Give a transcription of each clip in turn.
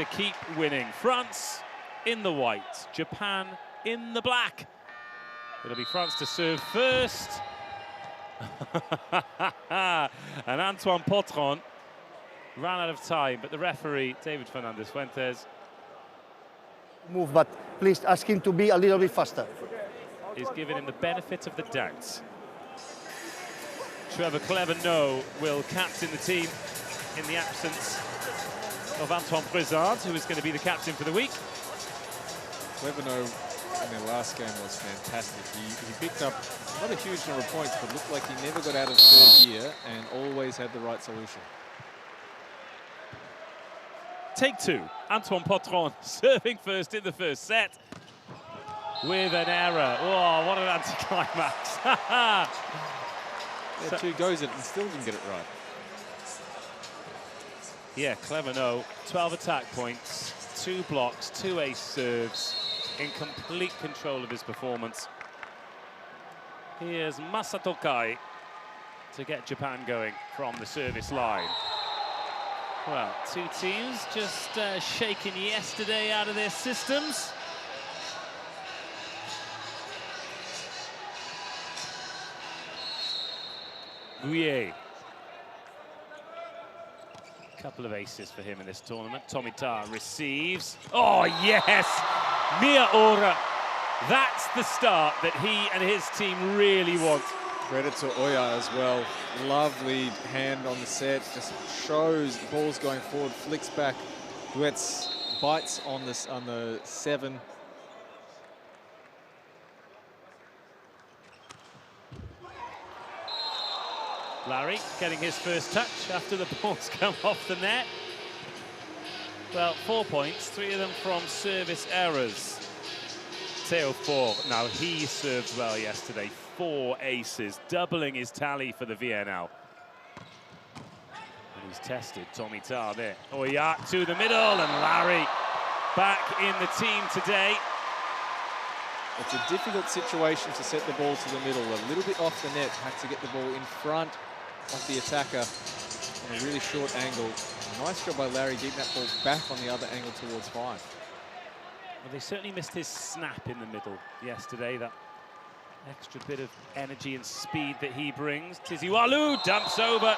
to keep winning. France in the white, Japan in the black. It'll be France to serve first. And Antoine Potron ran out of time, but the referee, David Fernandez-Fuentes, move, but please ask him to be a little bit faster. is giving him the benefit of the doubt. Trevor Clevenot will captain the team in the absence of Antoine Burgas, who is going to be the captain for the week. Clevenot in their last game was fantastic. He picked up not a huge number of points, but looked like he never got out of third gear and always had the right solution. Take two. Antoine Potron serving first in the first set with an error. Oh, what an anticlimax. Yeah, two goes at it and still didn't get it right. Yeah, Clevenot, 12 attack points, 2 blocks, 2 ace serves, in complete control of his performance. Here's Masato Kai to get Japan going from the service line. Well, two teams just shaken yesterday out of their systems. Gouillet. Couple of aces for him in this tournament. Tomita receives. Oh, yes! Miyaura. That's the start that he and his team really want. Credit to Oya as well. Lovely hand on the set. Just shows the ball's going forward, flicks back. Duets bites on this on the 7. Larry getting his first touch after the ball's come off the net. Well, 4 points, 3 of them from service errors. Theo 4. Now, he served well yesterday. 4 aces, doubling his tally for the VNL. And he's tested Tomita there. Oya to the middle, and Larry back in the team today. It's a difficult situation to set the ball to the middle. A little bit off the net, had to get the ball in front of the attacker on a really short angle. Nice job by Larry getting that ball back on the other angle towards 5. Well, they certainly missed his snap in the middle yesterday, that extra bit of energy and speed that he brings. Tiziwalu dumps over.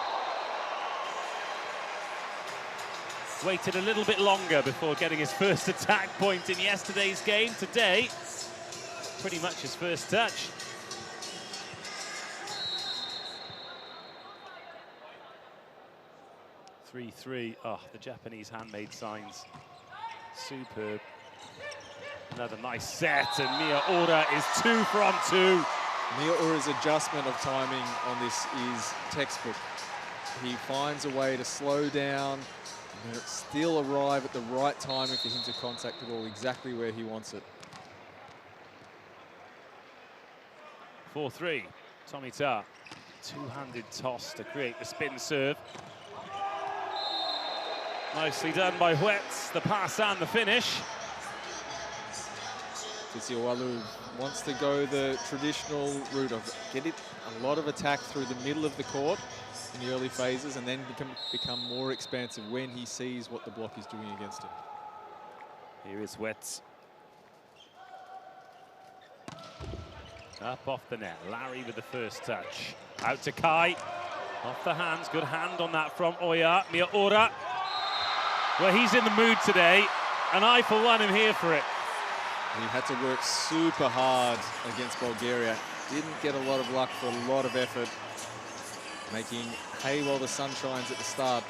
Waited a little bit longer before getting his first attack point in yesterday's game. Today, pretty much his first touch. (3-3). Oh, the Japanese handmade signs. Superb. Another nice set, and Miyaura is 2 from 2. Miyaura's adjustment of timing on this is textbook. He finds a way to slow down, and still arrive at the right timing for him to contact the ball exactly where he wants it. 4-3. Tomita, two-handed toss to create the spin serve. Nicely done by Huetz, the pass and the finish. Tiziwalu wants to go the traditional route of get it a lot of attack through the middle of the court in the early phases, and then become more expansive when he sees what the block is doing against him. Here is Huetz. Up off the net, Larry with the first touch. Out to Kai, off the hands, good hand on that from Oya. Miyaura, well, he's in the mood today, and I, for one, am here for it. He had to work super hard against Bulgaria. Didn't get a lot of luck for a lot of effort. Making hay while the sun shines at the start.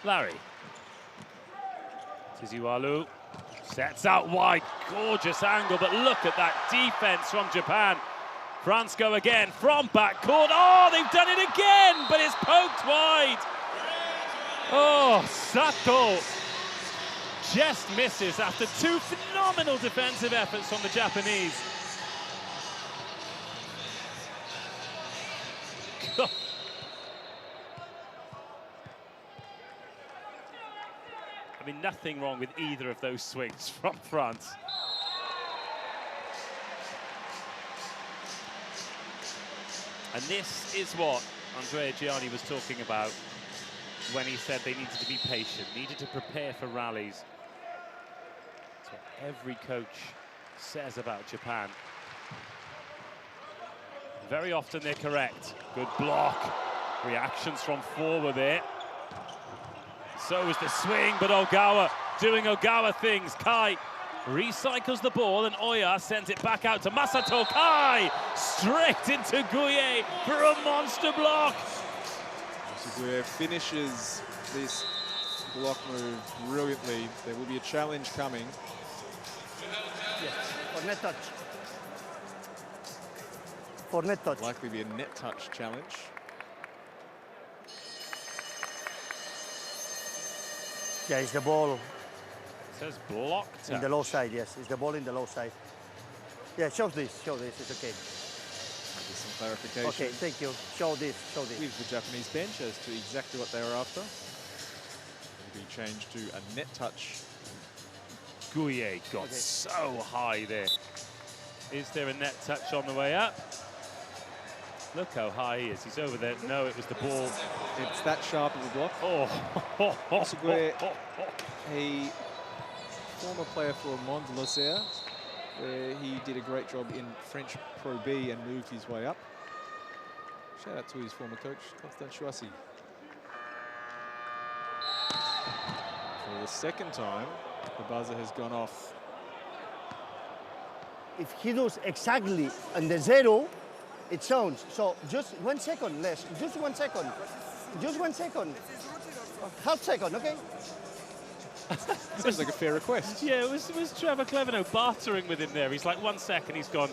Larry. Tiziwalu sets out wide. Gorgeous angle, but look at that defense from Japan. France go again from backcourt. Oh, they've done it again, but it's poked wide. Oh, Sato just misses after 2 phenomenal defensive efforts from the Japanese. I mean, nothing wrong with either of those swings from France. And this is what Andrea Gianni was talking about when he said they needed to be patient, needed to prepare for rallies. That's what every coach says about Japan. Very often they're correct. Good block. Reactions from forward there. So is the swing, but Ogawa doing Ogawa things. Kai recycles the ball and Oya sends it back out to Masato. Kai straight into Guye for a monster block. Guye finishes this block move brilliantly. There will be a challenge coming. Yes, for net touch. For net touch. Likely be a net touch challenge. Yeah, it's the ball It says blocked. in the low side, yes. It's the ball in the low side. Yeah, show this, it's okay. Just some clarification. Okay, thank you. Show this. With the Japanese bench as to exactly what they were after. It'll be changed to a net touch. Guye got so high there. Is there a net touch on the way up? Look how high he is. He's over there. No, it was the ball. It's that sharp of a block. Oh. Guye, a former player for Mont de l'Océan, where he did a great job in French Pro B and moved his way up. Shout out to his former coach, Constant Chouassi. For the second time, the buzzer has gone off. If he does exactly on the zero, it sounds. So just 1 second less. Just 1 second. Just 1 second. Half second, okay? Seems like a fair request. Yeah, it was Trevor Clevenot bartering with him there. He's like 1 second, he's gone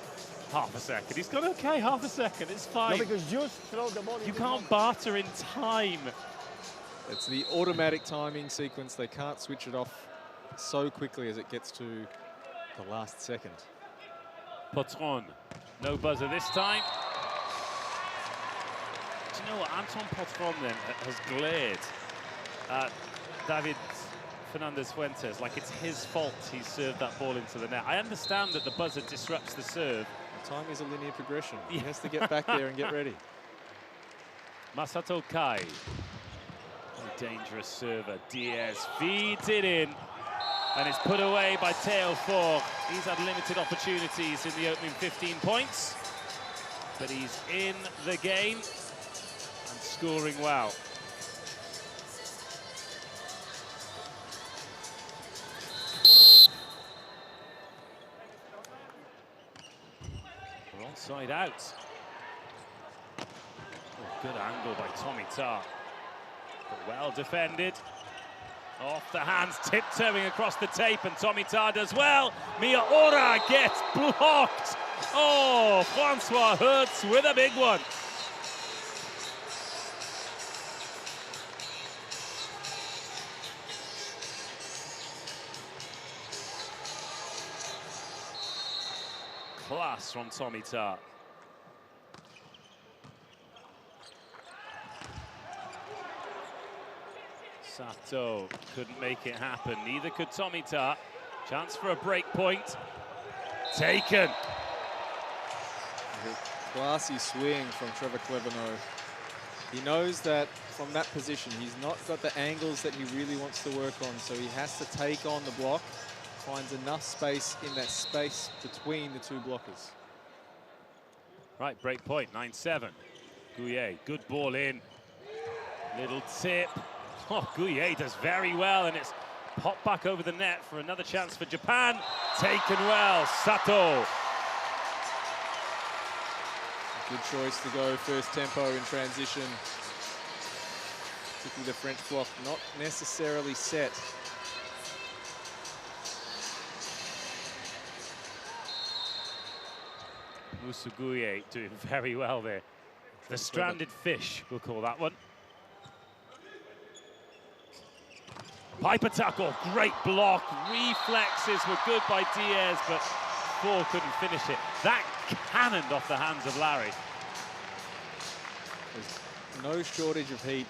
half a second. He's gone, okay, half a second, it's fine. No, because just throw the ball. You can't barter in time. It's the automatic timing sequence. They can't switch it off so quickly as it gets to the last second. Potron, no buzzer this time. Do you know what? Anton Potron then has glared at David Fernandez Fuentes like it's his fault he served that ball into the net. I understand that the buzzer disrupts the serve. Time is a linear progression. He has to get back there and get ready. Masato Kai, a dangerous server. Diaz feeds it in, and it's put away by Teo Ford. He's had limited opportunities in the opening 15 points, but he's in the game and scoring well. We're onside out. Oh, good angle by Tommy Tarr. But well defended. Off the hands, tiptoeing across the tape, and Tommy Tarr does well. Miyaura gets blocked. Oh, Francois Hertz with a big one. Class from Tommy Tarr. Sato couldn't make it happen. Neither could Tommy Tarr. Chance for a break point. Taken. Classy swing from Trevor Clevenot. He knows that from that position, he's not got the angles that he really wants to work on, so he has to take on the block, finds enough space in that space between the two blockers. Right, break point, 9-7. Guye, good ball in. Little tip. Oh, Guye does very well, and it's popped back over the net for another chance for Japan. Taken well, Sato. Good choice to go first tempo in transition. Particularly the French block, not necessarily set. Musuguye doing very well there. The stranded fish, we'll call that one. Piper tackle, great block. Reflexes were good by Diaz, but Ford couldn't finish it. That cannoned off the hands of Larry. There's no shortage of heat.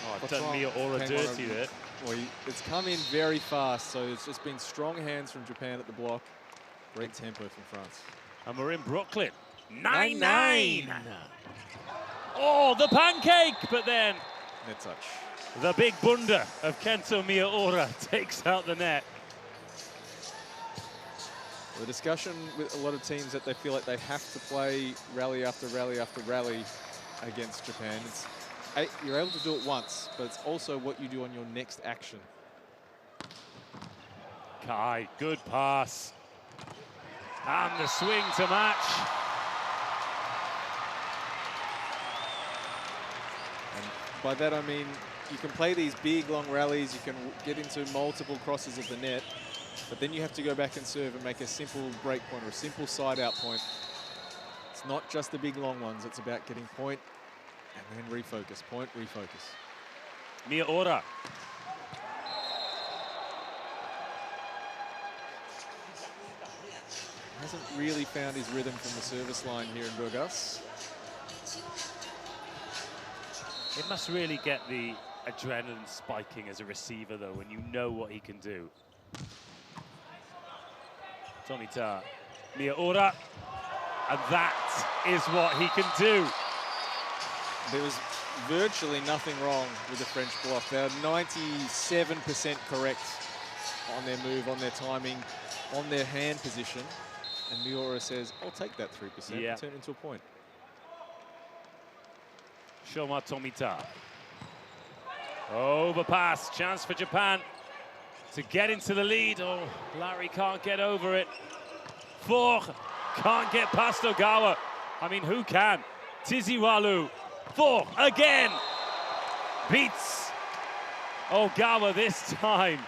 Oh, I've done Miyaura dirty there. Well, it's come in very fast, so it's just been strong hands from Japan at the block. Great tempo from France. And we're in Brooklyn. 9-9. Oh, the pancake, but then Net touch. the big bunda of Kento Miyaura takes out the net. The discussion with a lot of teams that they feel like they have to play rally after rally after rally against Japan. You're able to do it once, but it's also what you do on your next action. Kai, good pass. And the swing to match. And by that I mean you can play these big long rallies, you can get into multiple crosses of the net, but then you have to go back and serve and make a simple break point or a simple side-out point. It's not just the big long ones, it's about getting point and then refocus, point, refocus. Miyaura. Hasn't really found his rhythm from the service line here in Burgas. It must really get the adrenaline spiking as a receiver, though, when you know what he can do. Tomita, Miyaura, and that is what he can do. There was virtually nothing wrong with the French block. They're 97% correct on their move, on their timing, on their hand position. And Miyaura says, I'll take that 3% and turn it into a point. Shoma Tomita. Overpass, chance for Japan to get into the lead. Oh, Larry can't get over it. Four, can't get past Ogawa. I mean, who can? Tiziwalu, four, again. Beats Ogawa this time.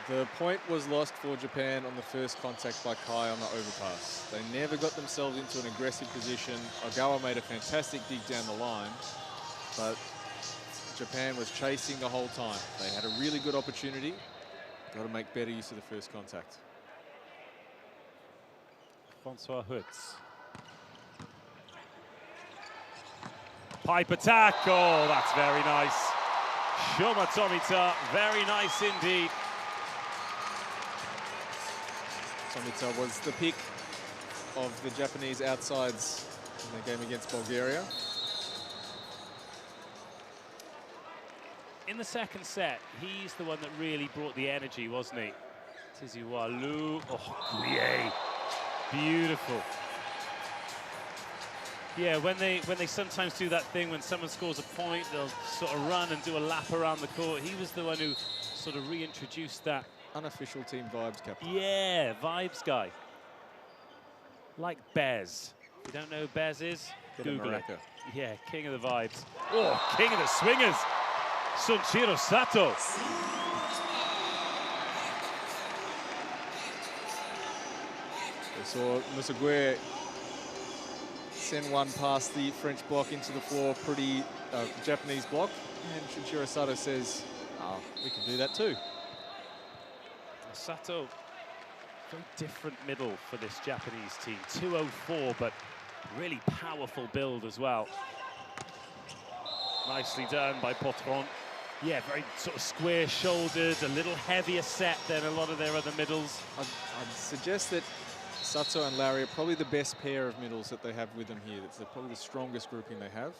The point was lost for Japan on the first contact by Kai on the overpass. They never got themselves into an aggressive position. Ogawa made a fantastic dig down the line, but Japan was chasing the whole time. They had a really good opportunity. Got to make better use of the first contact. Francois Hutz. Pipe attack, oh, that's very nice. Shoma Tomita, very nice indeed. Tomita was the pick of the Japanese outsides in the game against Bulgaria. In the second set, he's the one that really brought the energy, wasn't he? Tiziwalu, oh, Guye, beautiful. Yeah, when they sometimes do that thing when someone scores a point, they'll sort of run and do a lap around the court. He was the one who sort of reintroduced that. Unofficial team vibes, captain. Yeah, vibes guy. Like Bez. If you don't know who Bez is, Google it. Yeah, king of the vibes. Oh, king of the swingers. Sunshiro Sato. We saw Musague send one past the French block into the floor, pretty Japanese block. And Shunshiro Sato says, oh, we can do that too. Sato, very different middle for this Japanese team. 204, but really powerful build as well. Nicely done by Potron. Yeah, very sort of square-shouldered, a little heavier set than a lot of their other middles. I'd suggest that Sato and Larry are probably the best pair of middles that they have with them here. That's probably the strongest grouping they have.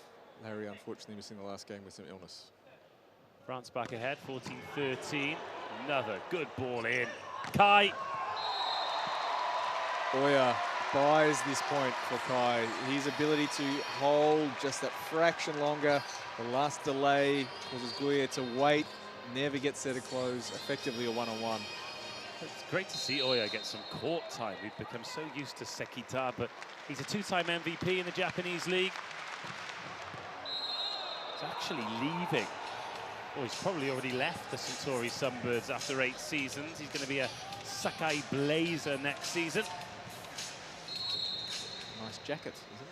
Larry, unfortunately, missing the last game with some illness. France back ahead, 14-13. Another good ball in. Kai. Oya buys this point for Kai. His ability to hold just that fraction longer. The last delay causes Guye to wait, never get set of close, effectively a one-on-one. It's great to see Oya get some court time. We've become so used to Sekita, but he's a two-time MVP in the Japanese league. He's actually leaving. Oh, he's probably already left the Suntory Sunbirds after 8 seasons. He's going to be a Sakai Blazer next season. Nice jacket, isn't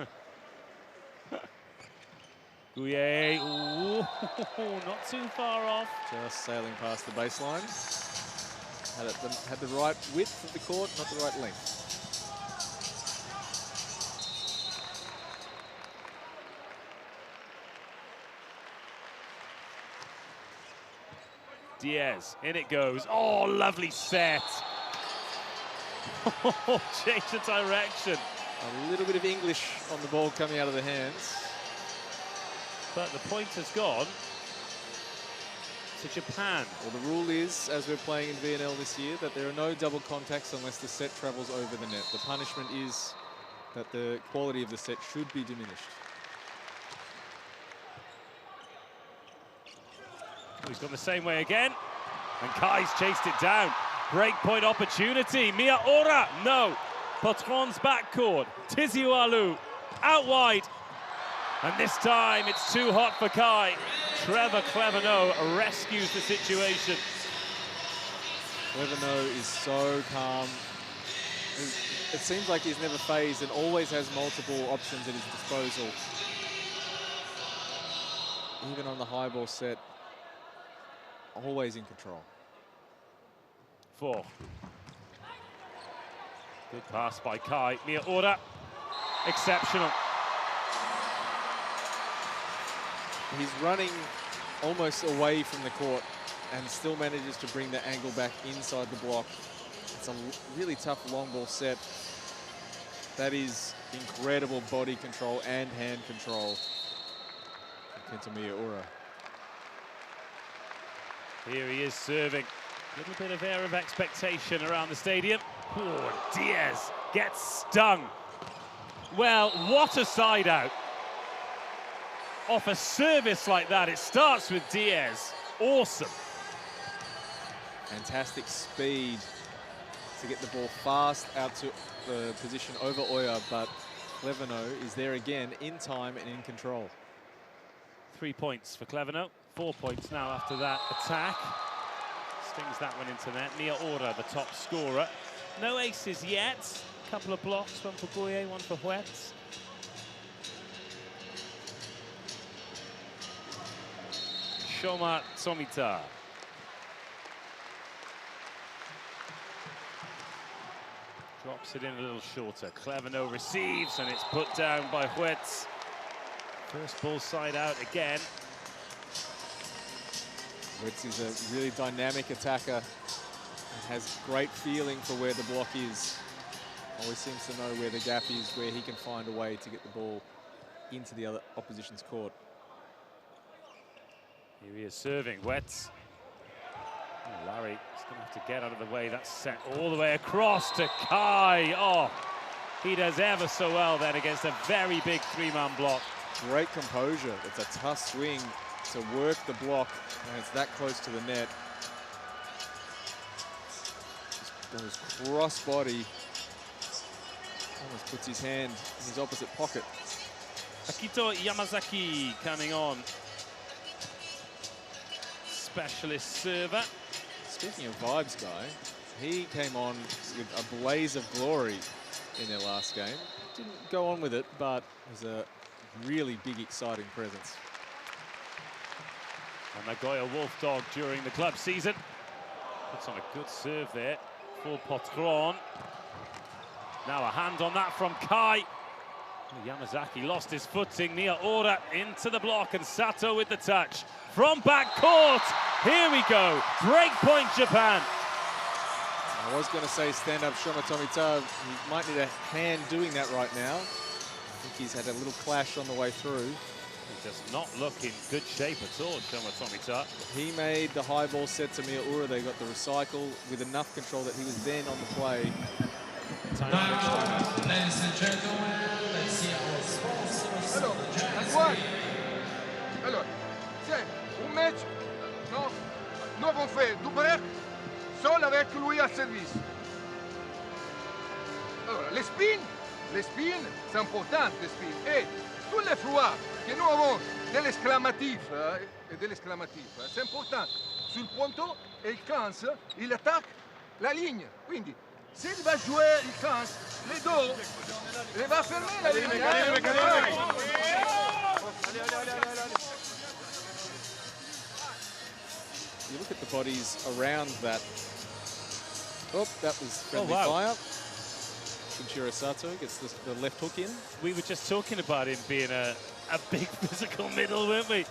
it? Guye, ooh, not too far off. Just sailing past the baseline. Had the right width of the court, not the right length. Diaz, in it goes. Oh, lovely set. Change the direction. A little bit of English on the ball coming out of the hands. But the point has gone to Japan. Well, the rule is, as we're playing in VNL this year, that there are no double contacts unless the set travels over the net. The punishment is that the quality of the set should be diminished. He's gone the same way again. And Kai's chased it down. Breakpoint opportunity. Mia Ora, no. Patron's backcourt. Tiziualu out wide. And this time it's too hot for Kai. Trevor Clevenot rescues the situation. Clevenot is so calm. It seems like he's never phased and always has multiple options at his disposal. Even on the high ball set, always in control. 4. Good pass by Kai. Mia Ora, exceptional. He's running almost away from the court and still manages to bring the angle back inside the block. It's a really tough long ball set. That is incredible body control and hand control from Mia Ora. Here he is serving. A little bit of air of expectation around the stadium. Oh, Diaz gets stung. Well, what a side out. Off a service like that, it starts with Diaz. Awesome. Fantastic speed to get the ball fast out to the position over Oya, but Clevenot is there again in time and in control. 3 points for Clevenot. 4 points now after that attack. Stings that one into net. Mia Ora, the top scorer. No aces yet. A couple of blocks, one for Boye, one for Huetz. Shoma Tomita. Drops it in a little shorter. Clevenot receives, and it's put down by Huetz. First ball side out again. Huetz is a really dynamic attacker and has great feeling for where the block is. Always seems to know where the gap is, where he can find a way to get the ball into the other opposition's court. Here he is serving, Huetz. Oh, Larry is going to have to get out of the way. That's sent all the way across to Kai. Oh, he does ever so well then against a very big 3-man block. Great composure. It's a tough swing to work the block when it's that close to the net. Just goes cross body. Almost puts his hand in his opposite pocket. Akito Yamazaki coming on. Specialist server. Speaking of vibes, Guy, he came on with a blaze of glory in their last game. Didn't go on with it, but was a really big, exciting presence. And Nagoya Wolf Dog during the club season. Puts on a good serve there for Patron. Now a hand on that from Kai. Yamazaki lost his footing. Mia Ora into the block, and Sato with the touch. From backcourt, here we go. Break point Japan. I was going to say stand up Shoma Tomita. He might need a hand doing that right now. I think he's had a little clash on the way through. He does not look in good shape at all, Shoma Tomita. He made the high ball set to Mia Ora. They got the recycle with enough control that he was then on the play. Now, ladies and gentlemen, let's see our sponsors. Alors, tiens, un match, non, nous avons fait du break seul avec lui à service. Alors, les spins, c'est important, les spins. Et tous les fois que nous avons de l'exclamatif, c'est important. Sul punto, il canse, il attaque la ligne. Quindi, s'il va jouer, il canse, les dos, il va fermer la ligne. You look at the bodies around that. Oh, that was friendly wow. fire. Kenshiro Sato gets the left hook in. We were just talking about him being a big physical middle, weren't we?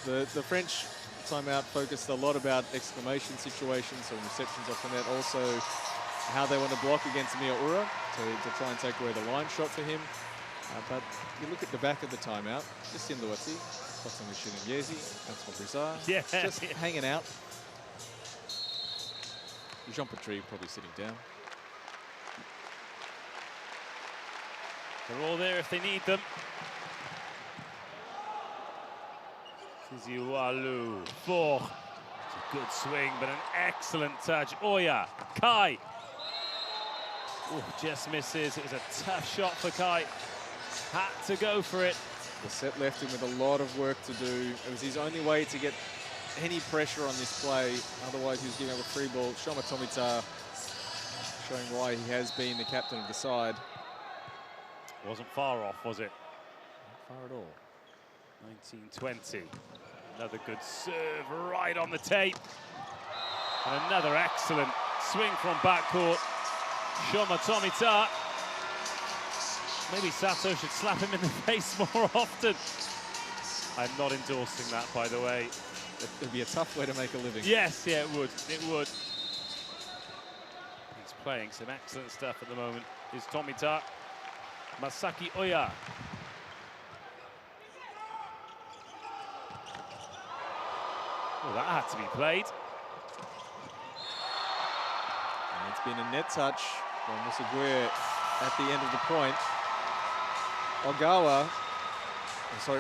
The French timeout focused a lot about exclamation situations, so receptions off the net. Also how they want to block against Mia Ura to try and take away the line shot for him. But you look at the back of the timeout, just in Luati, Kotsami Shininyezi, that's what bizarre. Yeah. Just hanging out. Jean Patry probably sitting down. They're all there if they need them. Tiziualu, 4. It's a good swing, but an excellent touch. Oya, Kai. Ooh, just misses. It was a tough shot for Kai. Had to go for it. The set left him with a lot of work to do. It was his only way to get any pressure on this play. Otherwise, he was giving up a free ball. Shoma Tomita showing why he has been the captain of the side. Wasn't far off, was it? Not far at all. 19-20. Another good serve right on the tape. And another excellent swing from backcourt. Shoma Tomita. Maybe Sato should slap him in the face more often. I'm not endorsing that, by the way. It'd be a tough way to make a living. Yes, yeah, it would. It would. He's playing some excellent stuff at the moment. Is Tomita. Masaki Oya. Oh, that had to be played. And it's been a net touch from Musague at the end of the point. Ogawa,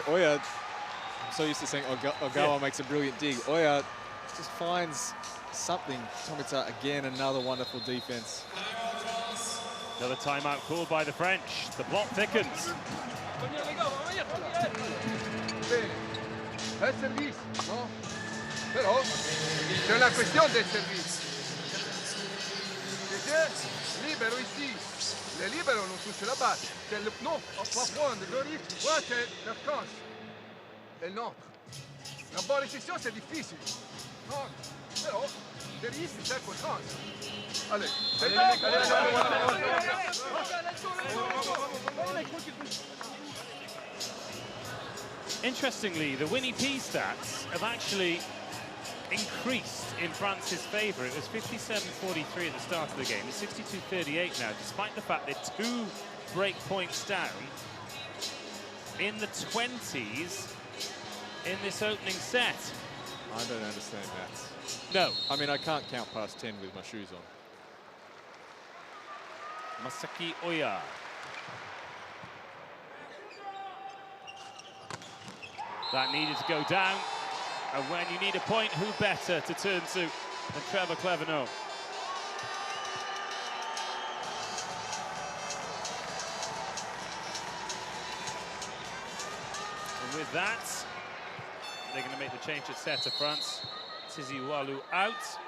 Oya, I'm so used to saying Ogawa makes a brilliant dig. Oya just finds something. Tomita again, another wonderful defense. Another timeout called by the French. The plot thickens. Bene. È service, no? Però c'è una questione del service. C'est libero ici. Le libero non touche la balle. Non, on va prendre le risque. Moi, c'est la France. Et le nôtre. La bonne réception, c'est difficile. Non, però, le risque, c'est pour France. Allez, c'est bien. Interestingly, the Winnie P stats have actually increased in France's favour. It was 57-43 at the start of the game. It's 62-38 now, despite the fact they're 2 break points down in the 20s in this opening set. I don't understand that. No. I mean, I can't count past 10 with my shoes on. Masaki Oya. That needed to go down. And when you need a point, who better to turn to than Trevor Clevenot? And with that, they're going to make the change at set of France. Tiziualu out.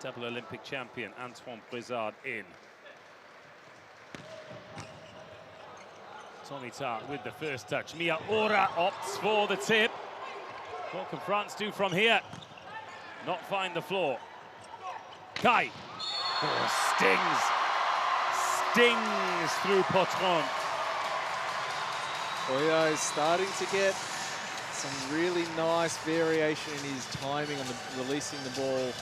Double Olympic champion Antoine Brizard in. Tomita with the first touch. Mia Ura opts for the tip. What can France do from here? Not find the floor. Kai. Oh, stings through Potron. Oya is starting to get some really nice variation in his timing on releasing the ball.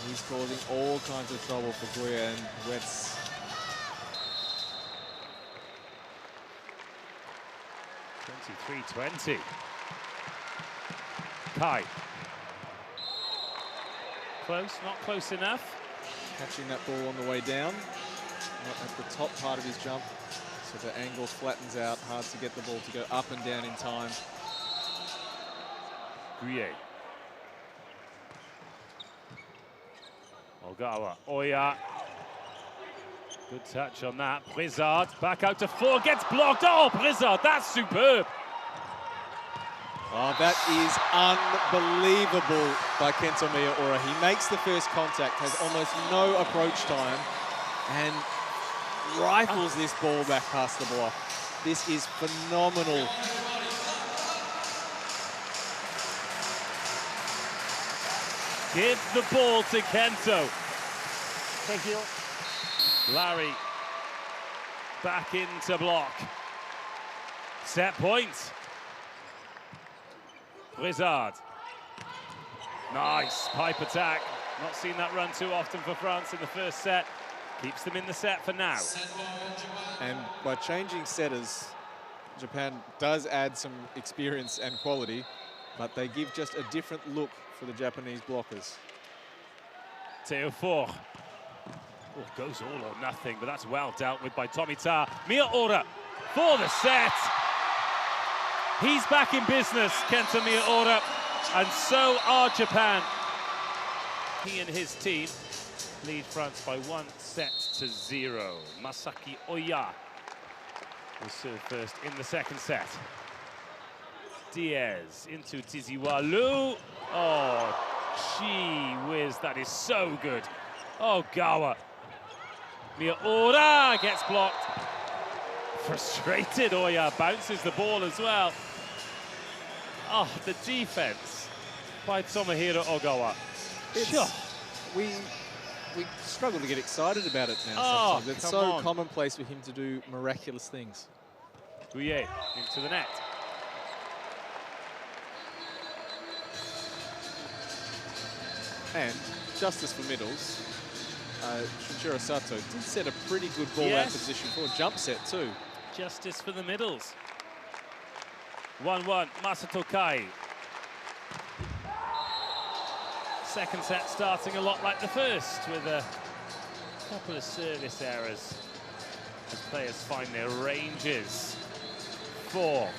He's causing all kinds of trouble for Goya and Wetz. (23-20). Kai. Close, not close enough. Catching that ball on the way down. Not at the top part of his jump. So the angle flattens out. Hard to get the ball to go up and down in time. Gouillet. Ogawa. Oya. Good touch on that. Brizard back out to 4. Gets blocked. Oh, Brizard, that's superb. Oh, that is unbelievable by Kento Miyaura. He makes the first contact, has almost no approach time, and rifles this ball back past the block. This is phenomenal. Give the ball to Kento. Thank you. Larry back into block. Set point. Brizard. Nice pipe attack. Not seen that run too often for France in the first set. Keeps them in the set for now. And by changing setters, Japan does add some experience and quality, but they give just a different look for the Japanese blockers. Teofor. Oh, goes all or nothing, but that's well dealt with by Tomita. Miyaura for the set. He's back in business, Kenta Miyaura, and so are Japan. He and his team lead France by 1-0. Masaki Oya will serve first in the second set. Diaz into Tiziwalu. Oh, gee whiz, that is so good. Oh, Gawa. Miyaura gets blocked. Frustrated, Oya bounces the ball as well. Oh, the defense by Tomohiro Ogawa. Sure. We struggle to get excited about it now. Oh, sometimes. It's so commonplace for him to do miraculous things. Bouillet into the net. And justice for middles. Shinichiro Sato did set a pretty good ball out position for a jump set too. Justice for the middles. 1-1, Masato Kai. Second set starting a lot like the first, with a couple of service errors as players find their ranges. 4.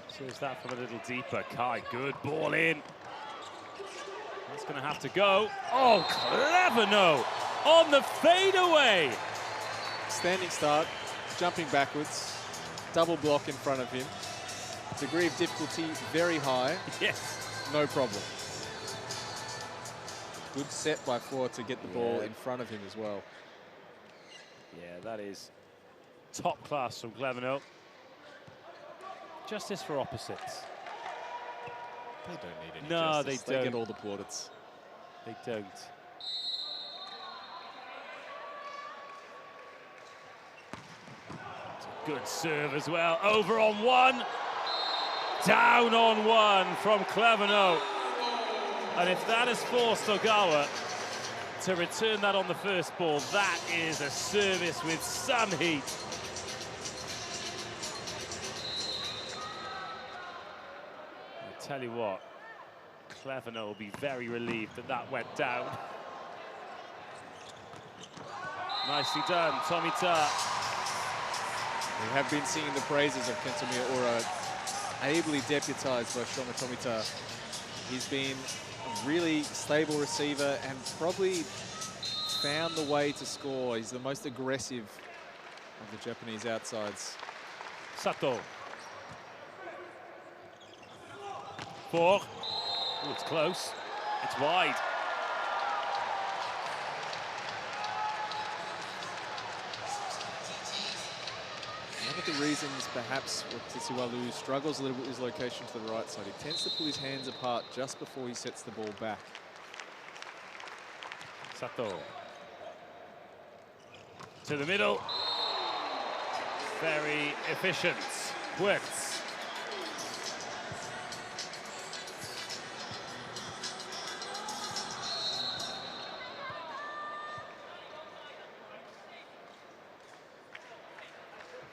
Serves that from a little deeper. Kai, good ball in. That's going to have to go. Oh, clever no. On the fadeaway. Standing start, jumping backwards, double block in front of him. Degree of difficulty very high. Yes. No problem. Good set by 4 to get the ball in front of him as well. Yeah, that is top class from Clevenot. Justice for opposites. They don't need any No, justice. they don't. They get all the plaudits. They don't. Good serve as well. Over on 1. Down on 1 from Clevenot. And if that has forced Ogawa to return that on the first ball, that is a service with some heat. I tell you what, Clevenot will be very relieved that that went down. Nicely done, Tomita. We have been singing the praises of Kenta Miyaura, ably deputized by Shoma Tomita. He's been a really stable receiver and probably found the way to score. He's the most aggressive of the Japanese outsides. Sato. 4. Oh, it's close. It's wide. One of the reasons perhaps Tiziwalu struggles a little bit with his location to the right side. He tends to pull his hands apart just before he sets the ball back. Sato. To the middle. Very efficient. Works.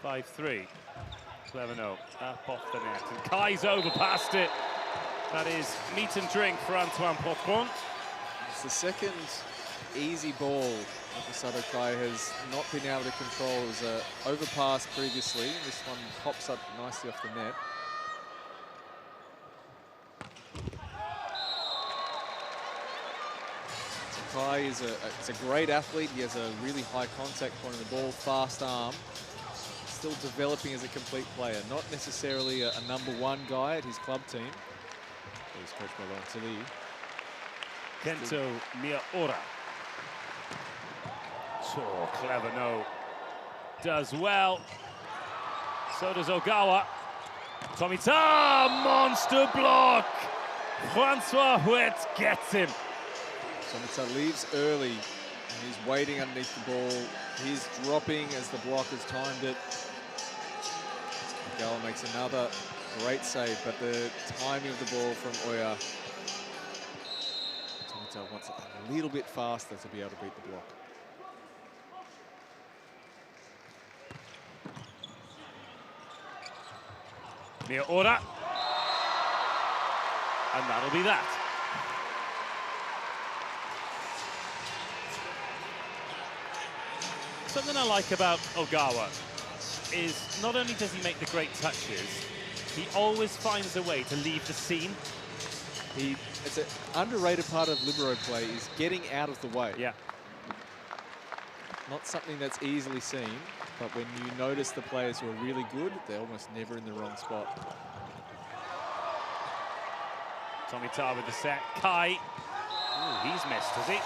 Five, 3. Clevenot up off the net. And Kai's over past it. That is meat and drink for Antoine Potron. It's the second easy ball that Masato Kai has not been able to control. It was an overpass previously. This one pops up nicely off the net. Kai is a great athlete. He has a really high contact point on the ball, fast arm. Still developing as a complete player. Not necessarily a #1 guy at his club team. He's coached by Lontili. Kento Miyaura. So Clevenot does well. So does Ogawa. Tomita, monster block. Francois Huet gets him. Tomita leaves early and he's waiting underneath the ball. He's dropping as the block has timed it. Ogawa makes another Great save, but the timing of the ball from Oya. Tomita wants it a little bit faster to be able to beat the block. Near Ora. And that'll be that. Something I like about Ogawa is not only does he make the great touches, he always finds a way to leave the scene. It's an underrated part of libero play is getting out of the way. Yeah. Not something that's easily seen, but when you notice the players who are really good, they're almost never in the wrong spot. Tomita with the set. Kai. Ooh, he's missed, has he?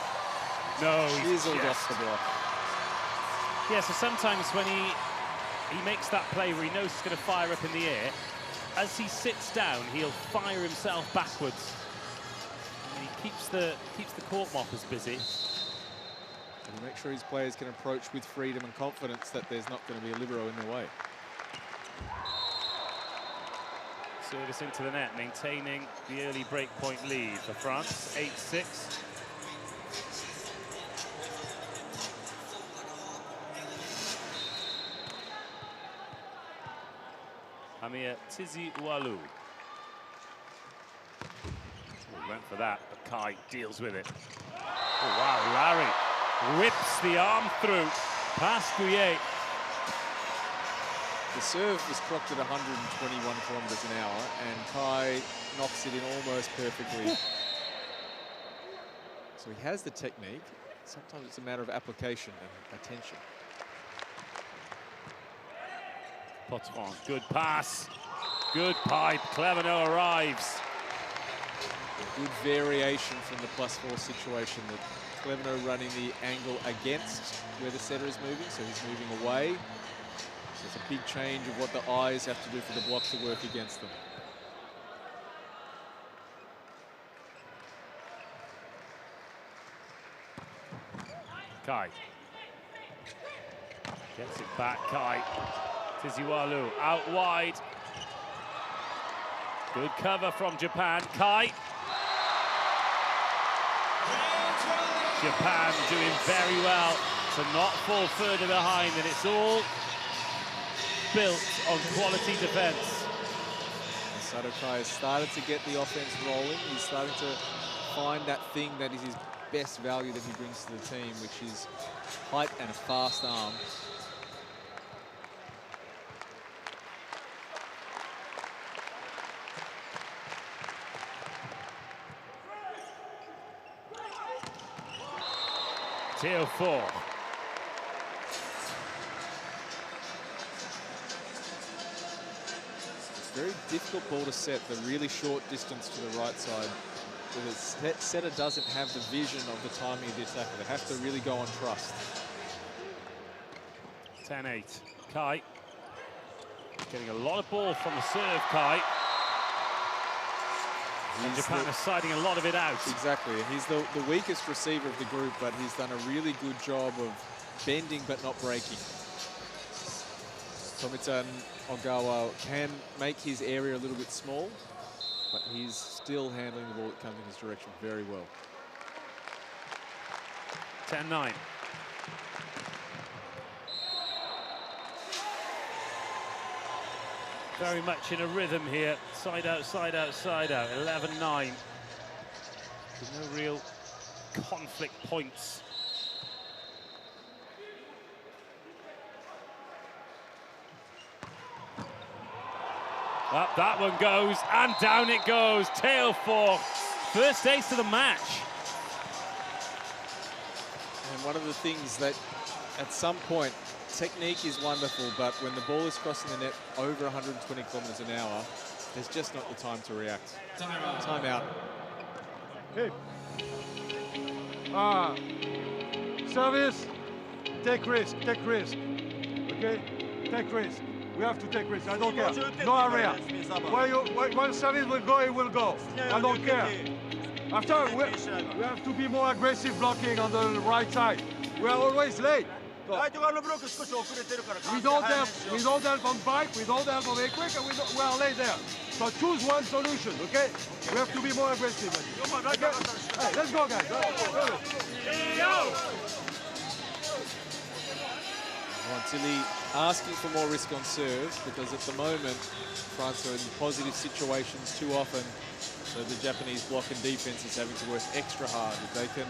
No, he's chiseled off the block. Yeah, so sometimes when he makes that play where he knows he's going to fire up in the air, as he sits down, he'll fire himself backwards. And he keeps the court moppers busy. And to make sure his players can approach with freedom and confidence that there's not going to be a libero in their way. Service into the net, maintaining the early breakpoint lead for France, 8-6. Amir Tizi-Walu. He went for that, but Kai deals with it. Oh, wow, Larry whips the arm through past Gouillet. The serve was clocked at 121 kilometers an hour, and Kai knocks it in almost perfectly. So he has the technique. Sometimes it's a matter of application and attention. Potron, good pass, good pipe. Clevenot arrives. Good variation from the +4 situation. That Clevenot running the angle against where the setter is moving, so he's moving away. So it's a big change of what the eyes have to do for the block to work against them. Kai gets it back. Kai. Tizi-Walu out wide. Good cover from Japan. Kai. Japan doing very well to not fall further behind, and it's all built on quality defense. Sato Kai has started to get the offense rolling. He's starting to find that thing that is his best value that he brings to the team, which is height and a fast arm. Tier 4. It's a very difficult ball to set, the really short distance to the right side. So the setter doesn't have the vision of the timing of the attacker. They have to really go on trust. 10-8. Kai. Getting a lot of ball from the serve, Kai. And Japan is siding a lot of it out. Exactly. He's the weakest receiver of the group, but he's done a really good job of bending but not breaking. Tomita and Ogawa can make his area a little bit small, but he's still handling the ball that comes in his direction very well. 10-9. Very much in a rhythm here. Side out, side out, side out. 11-9. There's no real conflict points. Up that one goes, and down it goes. Tail 4. First ace of the match. And one of the things that at some point, technique is wonderful, but when the ball is crossing the net over 120 kilometers an hour, there's just not the time to react. Time out. Hey. Service, take risk, okay? Take risk. We have to take risk. I don't care. No area. When service will go, it will go. I don't care. After, we have to be more aggressive blocking on the right side. We are always late. We don't help on bike, we don't help on very quick, and we are late there. So choose one solution, okay? We have to be more aggressive. Okay? Hey, let's go, guys. Tilly asking for more risk on serve, because at the moment France are in positive situations too often, so the Japanese block and defense is having to work extra hard. If they can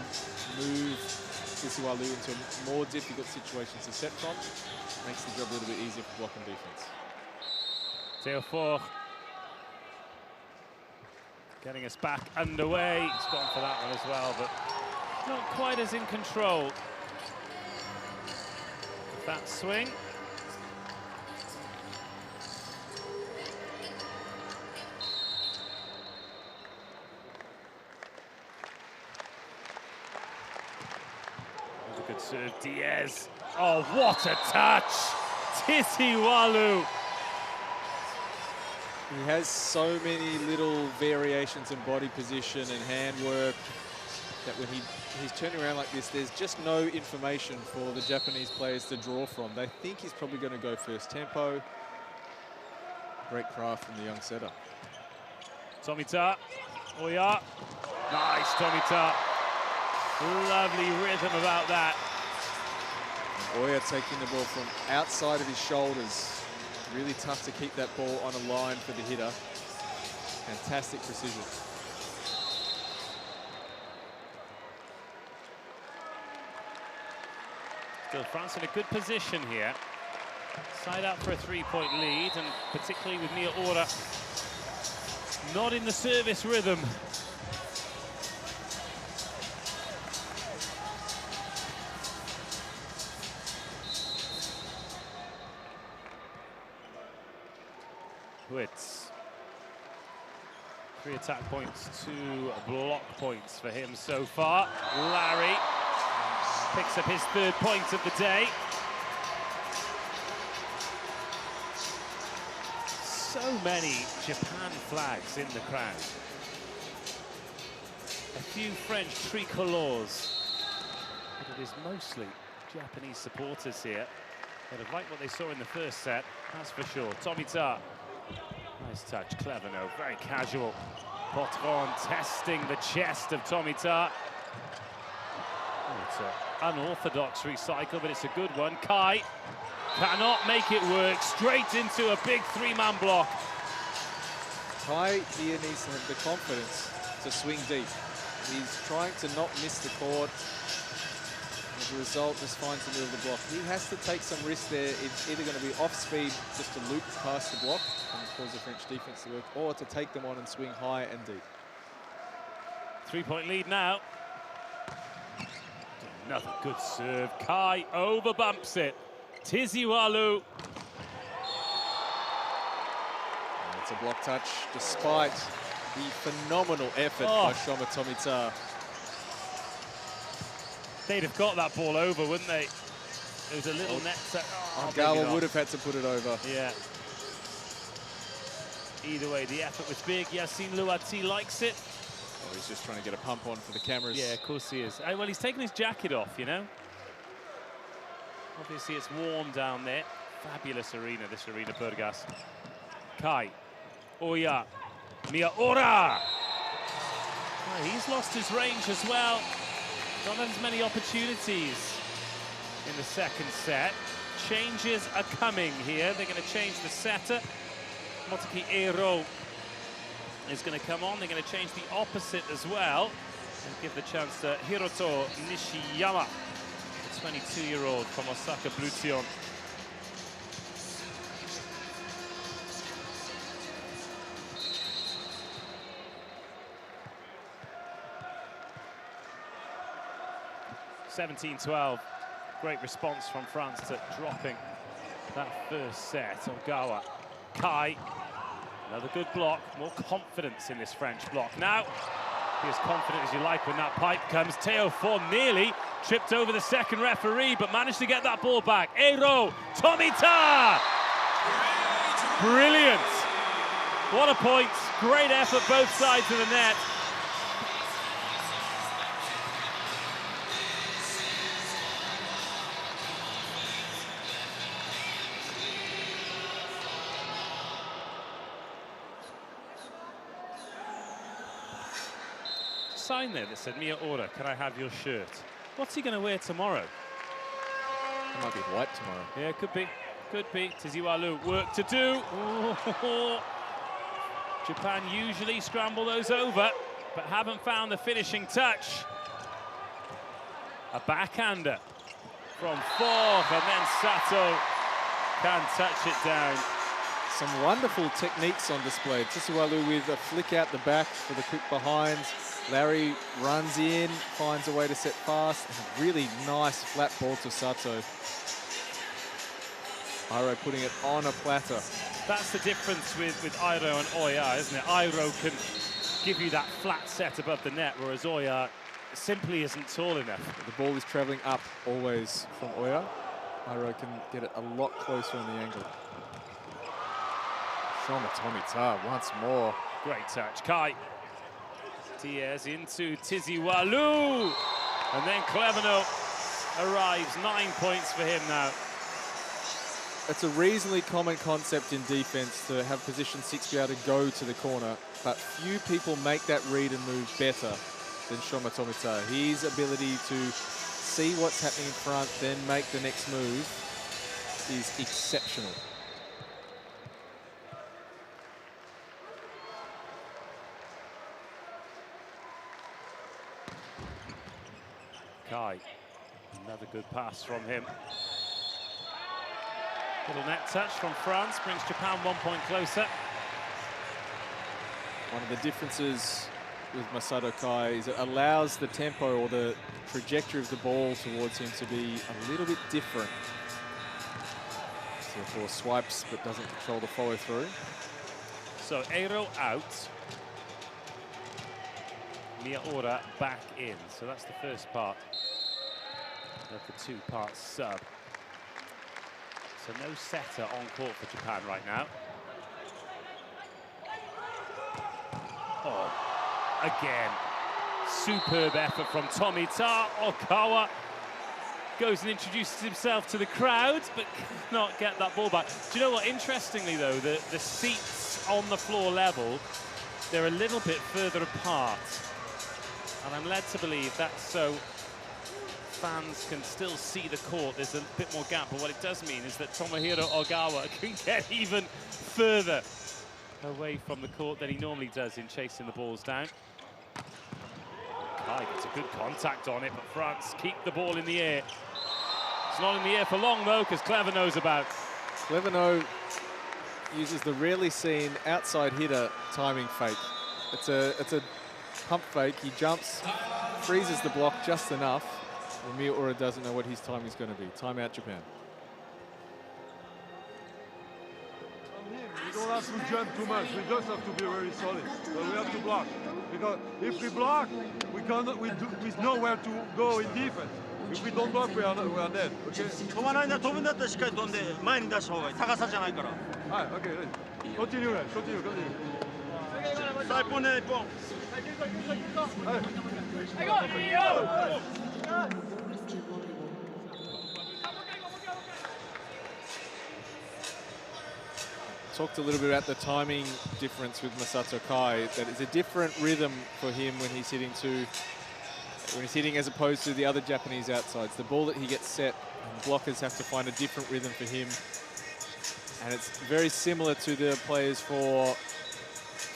move Sisiwalu into more difficult situations to set from, makes the job a little bit easier for block and defense. Théophore getting us back underway. He's gone for that one as well, but not quite as in control. That swing. That's a good serve, Diaz. Oh, what a touch! Tisiwalu. He has so many little variations in body position and handwork that when he's turning around like this, there's just no information for the Japanese players to draw from. They think he's probably going to go first tempo. Great craft from the young setter. Tomita, Oya. Nice, Tomita. Lovely rhythm about that. And Oya taking the ball from outside of his shoulders. Really tough to keep that ball on a line for the hitter. Fantastic precision. Still France in a good position here. Side out for a three-point lead, and particularly with Mia Ora not in the service rhythm. Wits. 3 attack points, 2 block points for him so far. Larry picks up his 3rd point of the day. So many Japan flags in the crowd. A few French tricolores, but it is mostly Japanese supporters here. They'd have liked what they saw in the first set, that's for sure. Tomita, nice touch, clever no, very casual. Potron testing the chest of Tomita. Oh, it's an unorthodox recycle, but it's a good one. Kai cannot make it work, straight into a big 3-man block. Kai here needs to have the confidence to swing deep. He's trying to not miss the court. As a result, just finds the middle of the block. He has to take some risk there. It's either going to be off speed just to loop past the block and cause the French defense to work, or to take them on and swing high and deep. 3-point lead now. Another good serve. Kai overbumps it. Tisiwalu. It's a block touch, despite the phenomenal effort by Shoma Tomita. They'd have got that ball over, wouldn't they? There was a little net set. Gawa would have had to put it over. Yeah. Either way, the effort was big. Yassine Louati likes it. Oh, he's just trying to get a pump on for the cameras. Yeah, of course he is. Well, he's taken his jacket off, you know. Obviously, it's warm down there. Fabulous arena, this arena, Burgas. Kai. Oya. Mia Ora. Well, he's lost his range as well. Not had as many opportunities in the second set. Changes are coming here. They're going to change the setter. Moteki Eiro is going to come on. They're going to change the opposite as well and give the chance to Hiroto Nishiyama, the 22-year-old from Osaka Blue Tion. (17-12). Great response from France to dropping that first set. Ogawa, Kai, another good block, more confidence in this French block. Now, be as confident as you like when that pipe comes. Théophore nearly tripped over the second referee, but managed to get that ball back. Eiro, Tomita! Brilliant! What a point, great effort both sides of the net. sign there that said, Mia Ora, can I have your shirt? What's he going to wear tomorrow? It might be white tomorrow. Yeah, could be. Could be. Tiziwalu, work to do. Ooh. Japan usually scramble those over, but haven't found the finishing touch. A backhander from Fork, and then Sato can touch it down. Some wonderful techniques on display. Tiziwalu with a flick out the back for the quick behind. Larry runs in, finds a way to set fast. A really nice flat ball to Sato. Airo putting it on a platter. That's the difference with Airo and Oya, isn't it? Airo can give you that flat set above the net, whereas Oya simply isn't tall enough. The ball is travelling up always from Oya. Airo can get it a lot closer on the angle. Shoma Tomita once more. Great touch. Kai. Diaz into Tiziwalu. And then Cleveno arrives. 9 points for him now. It's a reasonably common concept in defense to have position 6 be able to go to the corner, but few people make that read and move better than Shoma Tomita. His ability to see what's happening in front, then make the next move is exceptional. Kai, another good pass from him. Little net touch from France brings Japan 1 point closer. One of the differences with Masato Kai is it allows the tempo or the trajectory of the ball towards him to be a little bit different. So therefore swipes but doesn't control the follow through. So Airo out. Miyaura back in. So that's the first part of the two-part sub. So no setter on court for Japan right now. Oh, again, superb effort from Tomita. Okawa goes and introduces himself to the crowd, but cannot get that ball back. Do you know what? Interestingly, though, the seats on the floor level, they're a little bit further apart. And I'm led to believe that's so fans can still see the court. There's a bit more gap, but what it does mean is that Tomohiro Ogawa can get even further away from the court than he normally does in chasing the balls down. Kai gets a good contact on it, but France keep the ball in the air. It's not in the air for long, though, because Cleveno's about. Cleveno uses the rarely seen outside hitter timing fake. It's a pump fake. He jumps, freezes the block just enough. Miyaura doesn't know what his time is going to be. Timeout, Japan. We don't have to jump too much. We just have to be very solid. But we have to block. Because if we block, we cannot. We know where to go in defense. If we don't block, we are dead. Okay. 飛ばないな、飛ぶんだったらしっかり飛んで前に出した方がいい。高さじゃないから。はい、OK。Continue, guys. Continue. Continue. さあ、一本ね、一本。Talked a little bit about the timing difference with Masato Kai. That is a different rhythm for him when he's hitting as opposed to the other Japanese outsides. The ball that he gets set, and blockers have to find a different rhythm for him. And it's very similar to the players for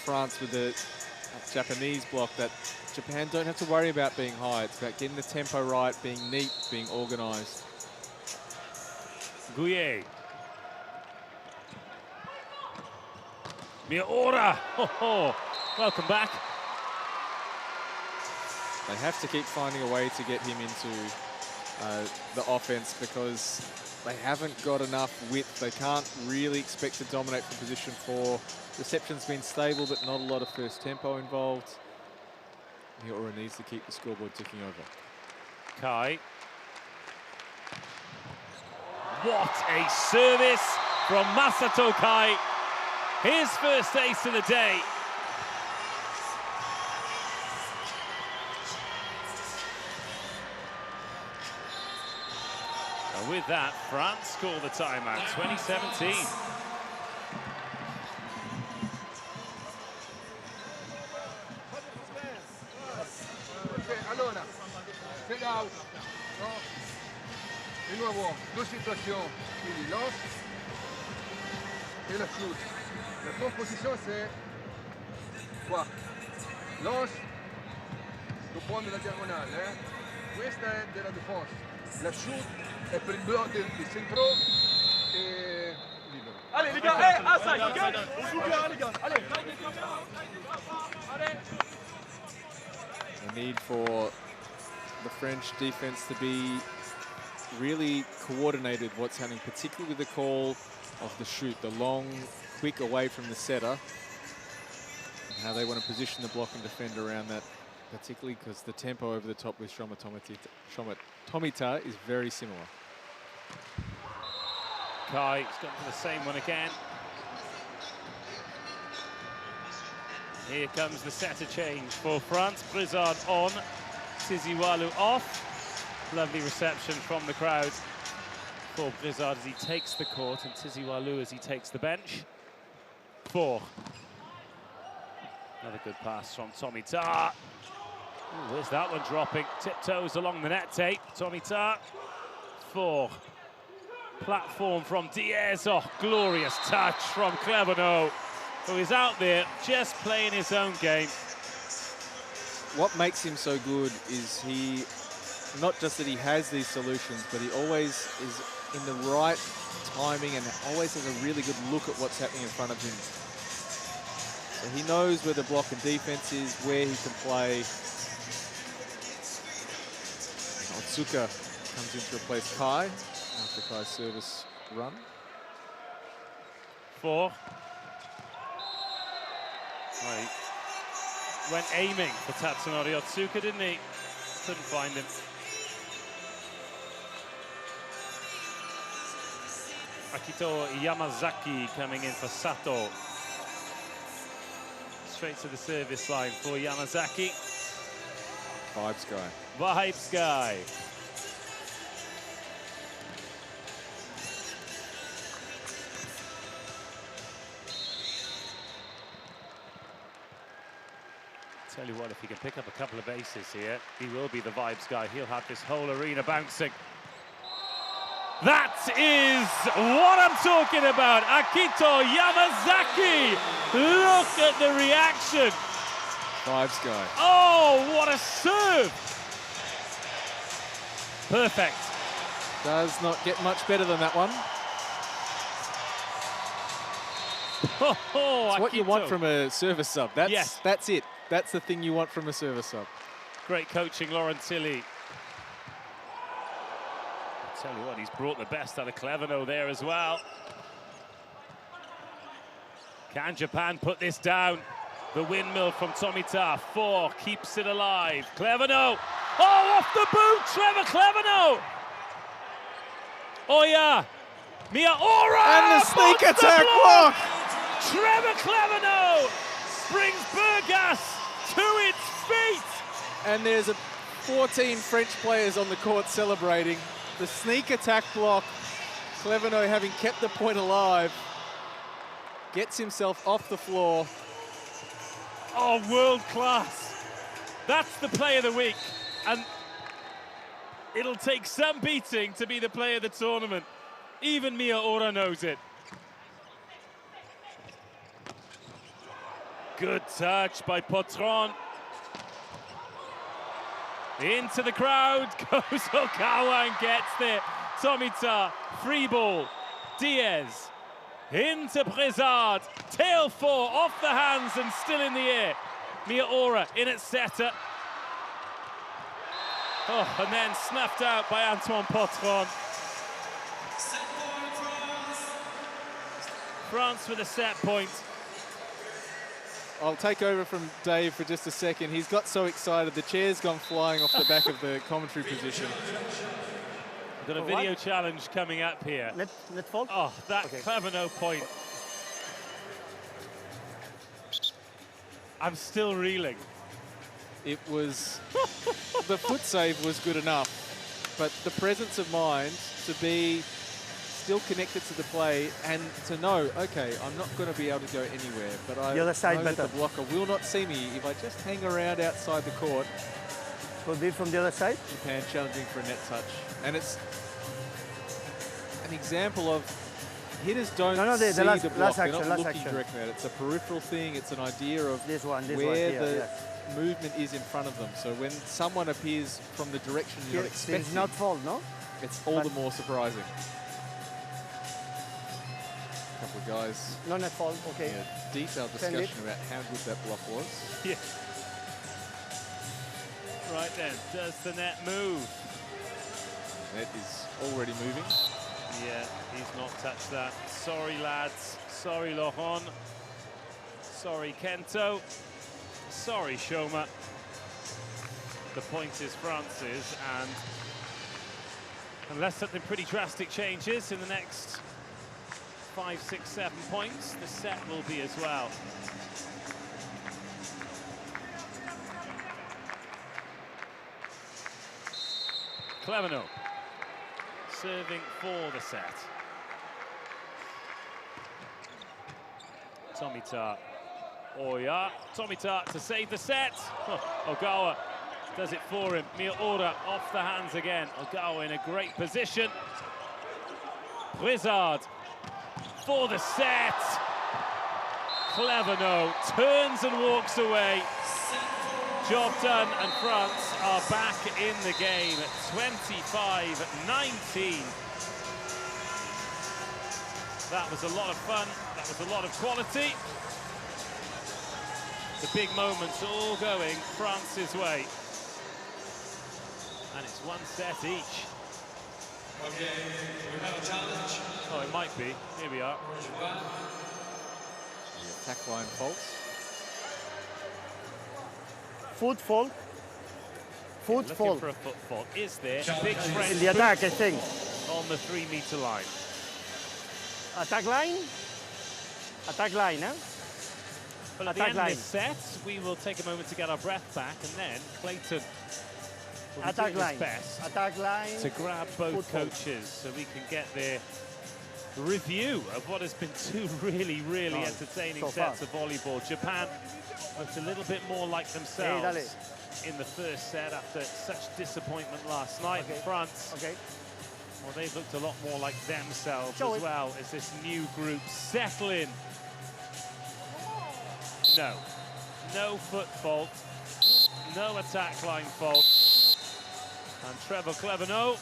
France with the Japanese block, that Japan don't have to worry about being high. It's about getting the tempo right, being neat, being organised. Guye. Miyaura. Oh, welcome back. They have to keep finding a way to get him into the offense because they haven't got enough width. They can't really expect to dominate from position 4. Reception's been stable, but not a lot of first tempo involved. Miyaura needs to keep the scoreboard ticking over. Kai. What a service from Masato Kai. His first ace of the day. And with that, France score the timeout, 2017. out. ¿No? De nuevo, dos situaciones. Il lance et la shoot. La composition, c'est quoi? Lance, tu prends la diagonale. Questa è della difesa. La shoot è per il blocco del centro e libero. Allez les gars, inside, ok? On joue bien les gars, allez. The need for the French defense to be really coordinated what's happening, particularly with the call of the shoot, the long, quick away from the setter, and how they want to position the block and defend around that, particularly because the tempo over the top with Shoma Tomita is very similar. Kai's gone for the same one again. Here comes the setter change for France. Brizard on, Tiziwalu off. Lovely reception from the crowd for Brizard as he takes the court, and Tiziwalu as he takes the bench. 4. Another good pass from Tomita. Ooh, where's that one dropping? Tiptoes along the net tape. Tomita. 4. Platform from Diaz. Oh, glorious touch from Clevenot, who is out there just playing his own game. What makes him so good is he, not just that he has these solutions, but he always is in the right timing and always has a really good look at what's happening in front of him. So he knows where the block and defense is, where he can play. Otsuka comes in to replace Kai after Kai's service run. 4. Right. Went aiming for Tatsunori Otsuka, didn't he? Couldn't find him. Akito Yamazaki coming in for Sato. Straight to the service line for Yamazaki. Vibes guy. Vibes guy. Tell you what, if he can pick up a couple of aces here, he will be the vibes guy. He'll have this whole arena bouncing. That is what I'm talking about. Akito Yamazaki. Look at the reaction. Vibes guy. Oh, what a serve. Perfect. Does not get much better than that one. Oh, It's what you Akito. want from a service sub. That's, Yes. That's it. That's the thing you want from a service sub. Great coaching, Laurent Tilly. Tell you what, he's brought the best out of Clevenot there as well. Can Japan put this down? The windmill from Tomita. 4 keeps it alive. Clevenot. Oh, off the boot, Trevor Clevenot. Oh yeah, Miyaura. And the sneak attack block. Trevor Clevenot brings Burgas to its feet. And there's 14 French players on the court celebrating. The sneak attack block, Clevenot having kept the point alive, gets himself off the floor. Oh, world class. That's the play of the week. And it'll take some beating to be the play of the tournament. Even Miyaura knows it. Good touch by Potron. Into the crowd goes Okawa and gets there. Tomita, free ball. Diaz into Brizard. Tail 4 off the hands and still in the air. Miyaura in at setter. Oh, and then snuffed out by Antoine Potron. France with a set point. I'll take over from Dave for just a second. He's got so excited, the chair's gone flying off the back of the commentary position. We've got a video challenge coming up here. Net fault? Oh, that Clevenot point. I'm still reeling. It was, the foot save was good enough, but the presence of mind to be still connected to the play and to know, okay, I'm not going to be able to go anywhere, but I The other side know that better. the blocker will not see me if I just hang around outside the court. Could be from the other side. Japan challenging for a net touch. And it's an example of hitters don't see the block. They're not looking directly at it. It's a peripheral thing. It's an idea of this one where the movement is in front of them. So when someone appears from the direction you're not expecting, it's not fault, no? It's all the more surprising. A couple of guys. No net fault, okay. Yeah, detailed discussion about how good that block was. Yeah. Right then, does the net move? Net is already moving. Yeah, he's not touched that. Sorry, lads. Sorry, Laurent. Sorry, Kento. Sorry, Shoma. The point is France's, and unless something pretty drastic changes in the next 5, 6, 7 points, the set will be as well. Clevenot serving for the set. Tomita. Oya. Tomita to save the set. Ogawa does it for him. Miura off the hands again. Ogawa in a great position. Blizzard for the set. Clevenot turns and walks away. Job done, and France are back in the game at 25-19. That was a lot of fun. That was a lot of quality. The big moments all going France's way. And it's 1 set each. Okay, we have a challenge. Oh, it might be. Here we are. The attack line faults. Foot fault. Foot Looking fault. for a foot fault. Is there? Big French In the attack, I think. on the 3-meter line. Attack line? Attack line, huh? Well, at the end of this set, we will take a moment to get our breath back, and then Clayton will be doing his best to grab both coaches so we can get their review of what has been 2 really, really entertaining sets of volleyball. Japan looked a little bit more like themselves in the first set after such disappointment last night. France, well, they've looked a lot more like themselves as well as this new group settle in. No foot fault, no attack line fault. And Trevor Clevenot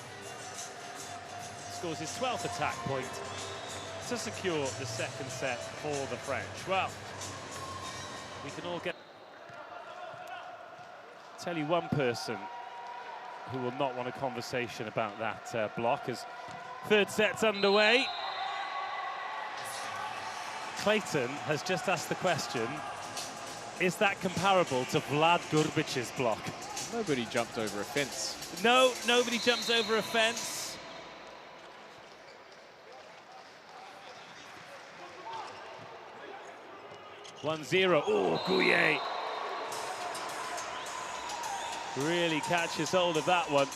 scores his 12th attack point to secure the second set for the French. Well, we can all tell you one person who will not want a conversation about that block as third set's underway. Clayton has just asked the question, is that comparable to Vlad Gurbic's block? Nobody jumped over a fence. No, nobody jumps over a fence. (1-0). Oh, Gouillet really catches hold of that one.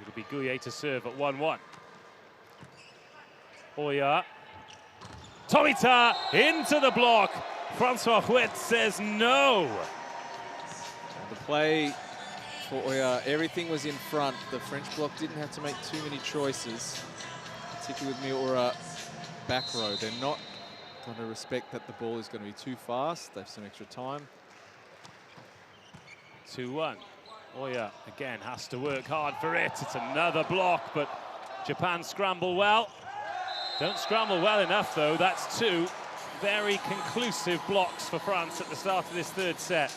It'll be Gouillet to serve at 1-1. Oya. Tomita into the block. Francois Huet says no. The play for Oya, everything was in front. The French block didn't have to make too many choices, particularly with Miura back row. They're not going to respect that the ball is going to be too fast. They have some extra time. 2-1. Oya again has to work hard for it. It's another block, but Japan scramble well. Don't scramble well enough, though. That's 2 very conclusive blocks for France at the start of this third set.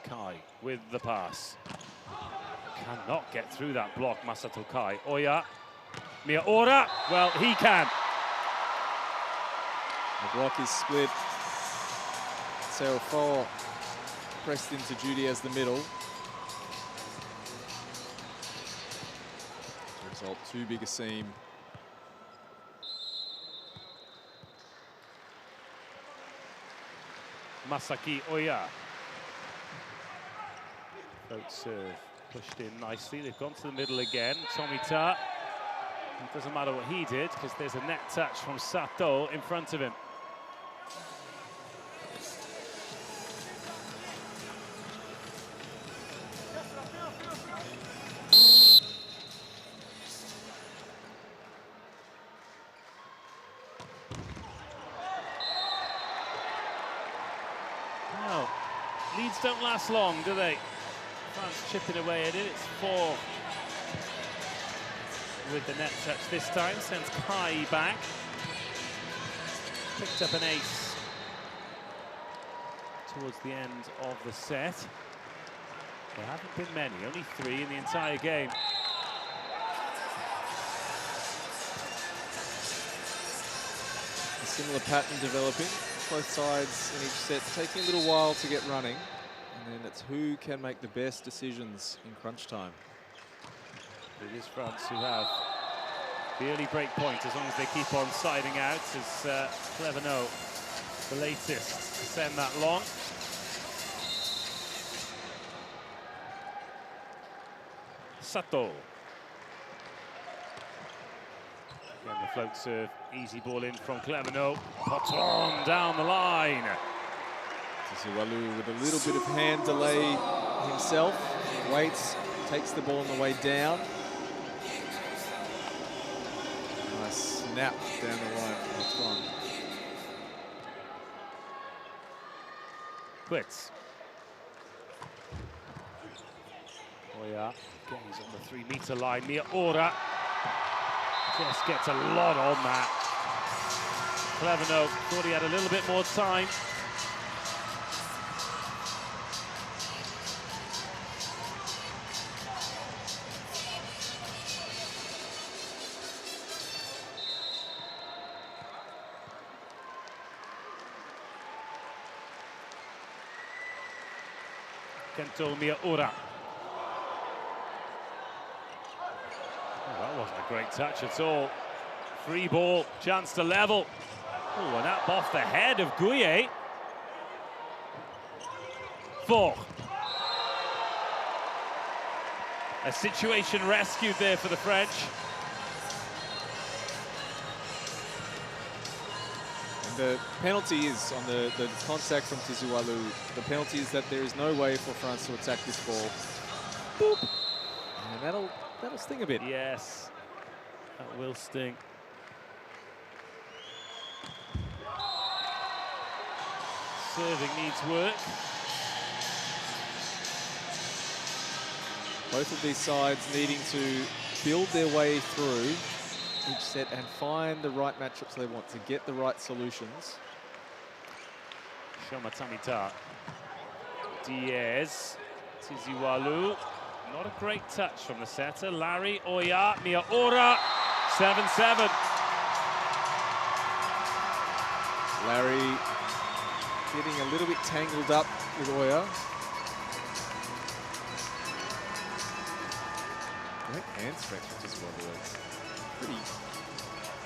Kai with the pass. Cannot get through that block, Masato Kai. Oya. Miura. Well, he can. The block is split. Serafo pressed into Judy as the middle. result. Too big a seam. Masaki Oya. Float serve pushed in nicely. They've gone to the middle again. Tomita. It doesn't matter what he did because there's a net touch from Sato in front of him. Well, leads don't last long, do they? France chipping away at it. It's 4 with the net touch this time. Sends Kai back. Picked up an ace towards the end of the set. There haven't been many, only 3 in the entire game. A similar pattern developing. Both sides in each set taking a little while to get running. And then it's who can make the best decisions in crunch time. It is France who have the early break point, as long as they keep on siding out, as Clevenot, the latest to send that long. Sato. Again, the float serve, easy ball in from Clevenot. Patron down the line. Ziwalu with a little bit of hand delay himself. Waits, takes the ball on the way down. Nice snap down the line from Patron. Quits. Oya, again, he's on the 3-meter line. Mia Ora just gets a lot on that. Clevenot thought he had a little bit more time. Kento Mia Ora. Oh, that wasn't a great touch at all. Free ball, chance to level. Oh, and that off the head of Gouillet. 4. A situation rescued there for the French. And the penalty is on the contact from Tizualu. The penalty is that there is no way for France to attack this ball. Boop. And that'll sting a bit. Yes, that will sting. Serving needs work. Both of these sides needing to build their way through each set and find the right matchups they want to get the right solutions. Shoma Tamita. Diaz. Tiziwalu. Not a great touch from the setter. Larry, Oya, Mia Ora. 7-7. Larry getting a little bit tangled up with Oya. Great hand strength from Tizualu. Pretty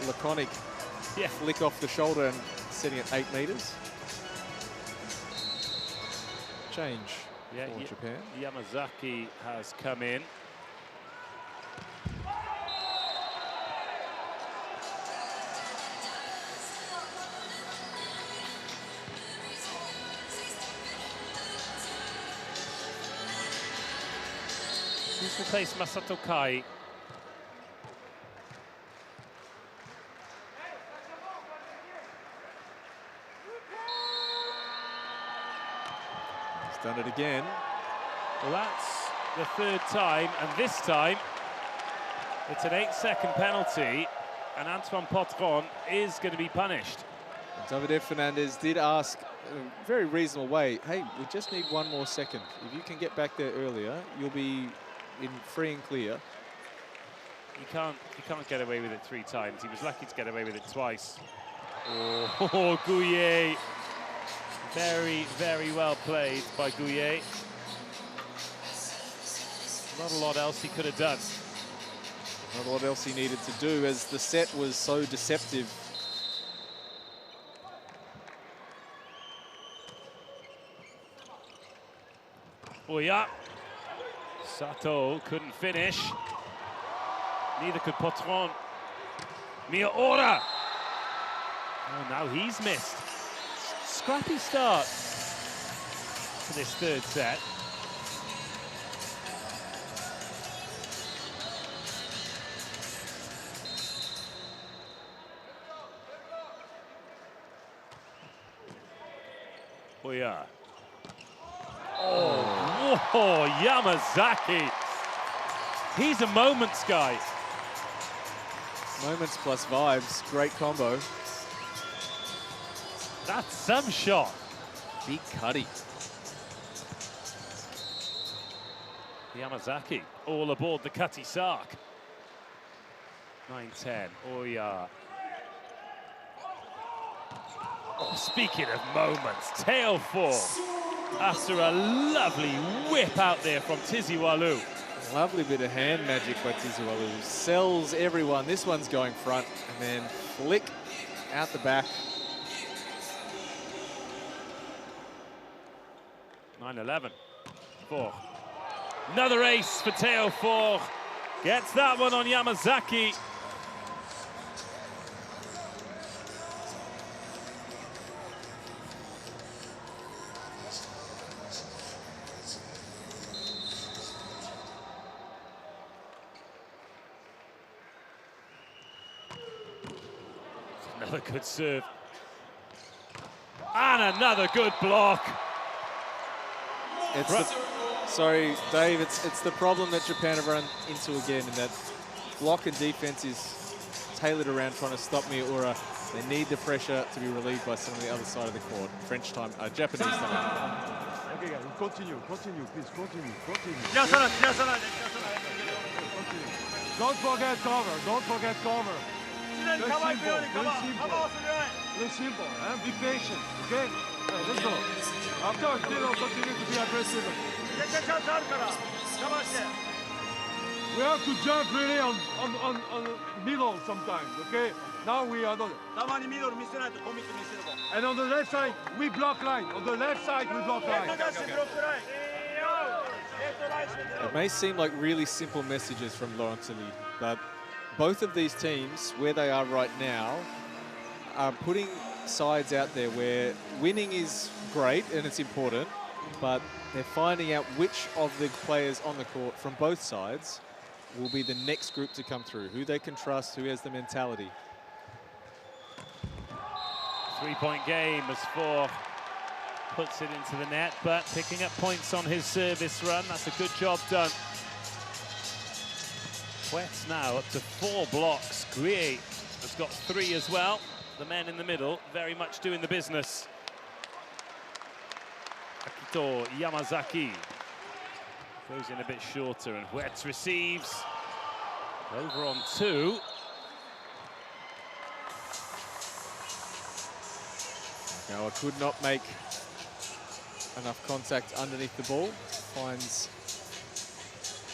laconic flick off the shoulder and setting at 8 meters. Change for Japan. Yamazaki has come in. He's replaced Masato Kai. He's done it again. Well, that's the 3rd time, and this time it's an 8-second penalty, and Antoine Patron is going to be punished. David Fernandez did ask in a very reasonable way, hey, we just need 1 more second. If you can get back there earlier, you'll be in free and clear. You can't get away with it 3 times. He was lucky to get away with it twice. Oh, Gouillet. Very, very well played by Gouillet. Not a lot else he could have done. Not a lot else he needed to do as the set was so deceptive. Oh yeah. Sato couldn't finish. Neither could Potron. Miaora. Oh, now he's missed. Scrappy start to this third set. Oh yeah. Oh, whoa, Yamazaki. He's a moments guy. Moments plus vibes, great combo. That's some shot. Big cutty. Yamazaki all aboard the Cutty Sark. 9-10, oh yeah. Oh, speaking of moments, tail four. After a lovely whip out there from Tiziwalu. Lovely bit of hand magic by Tiziwalu. Sells everyone. This one's going front and then flick out the back. 9-11. 4. Another ace for tail four. Gets that one on Yamazaki. Another good serve. And another good block. Sorry, Dave, it's the problem that Japan have run into again, in that block and defense is tailored around trying to stop Miaora. They need the pressure to be relieved by some of the other side of the court. Japanese time. Okay, guys, continue, please, continue. Don't forget cover. Very simple, be patient, okay? Hey, let's go. After, continue to be aggressive. We have to jump really on middle sometimes, okay? Now we are not. And on the left side, we block line. On the left side, we block line. It may seem like really simple messages from Laurentili, but both of these teams, where they are right now, are putting sides out there where winning is great and it's important, but they're finding out which of the players on the court from both sides will be the next group to come through, who they can trust, who has the mentality. 3-point game as four puts it into the net, but picking up points on his service run. That's a good job done. Wets now up to 4 blocks. Grie has got 3 as well. The men in the middle very much doing the business. Akito Yamazaki goes in a bit shorter, and Wets receives. Over on 2. Now, I could not make enough contact underneath the ball. Finds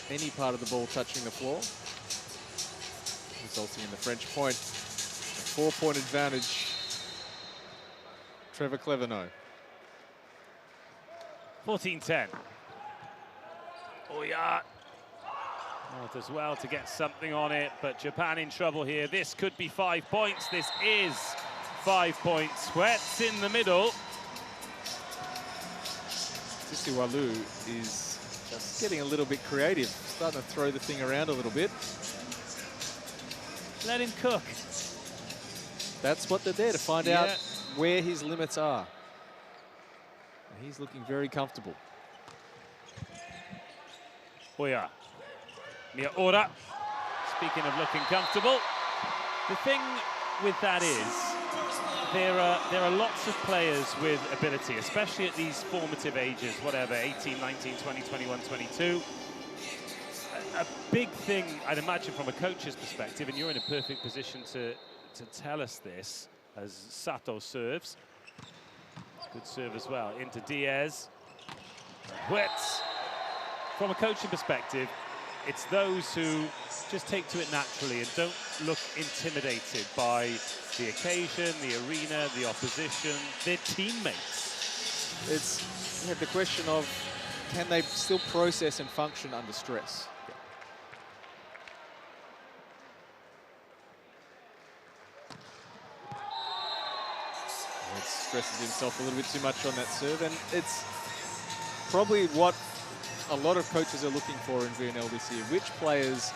any part of the ball touching the floor, resulting in the French point. A 4-point advantage. Trevor Clevenot. 14-10. Oh yeah. Oh, does well to get something on it, but Japan in trouble here. This could be 5 points. This is 5 points. Wets in the middle. Tiziwalu is just getting a little bit creative, starting to throw the thing around a little bit. Let him cook. That's what they're there to find out where his limits are. And he's looking very comfortable. Oh yeah. Miaora. Speaking of looking comfortable, the thing with that is there are lots of players with ability, especially at these formative ages, whatever, 18, 19, 20, 21, 22. A big thing, I'd imagine, from a coach's perspective, and you're in a perfect position to tell us this, as Sato serves. Good serve as well, into Diaz. Wets. From a coaching perspective, It's those who just take to it naturally and don't look intimidated by the occasion, the arena, the opposition, their teammates. It's the question of, can they still process and function under stress? He stresses himself a little bit too much on that serve, and it's probably what a lot of coaches are looking for in VNL this year. Which players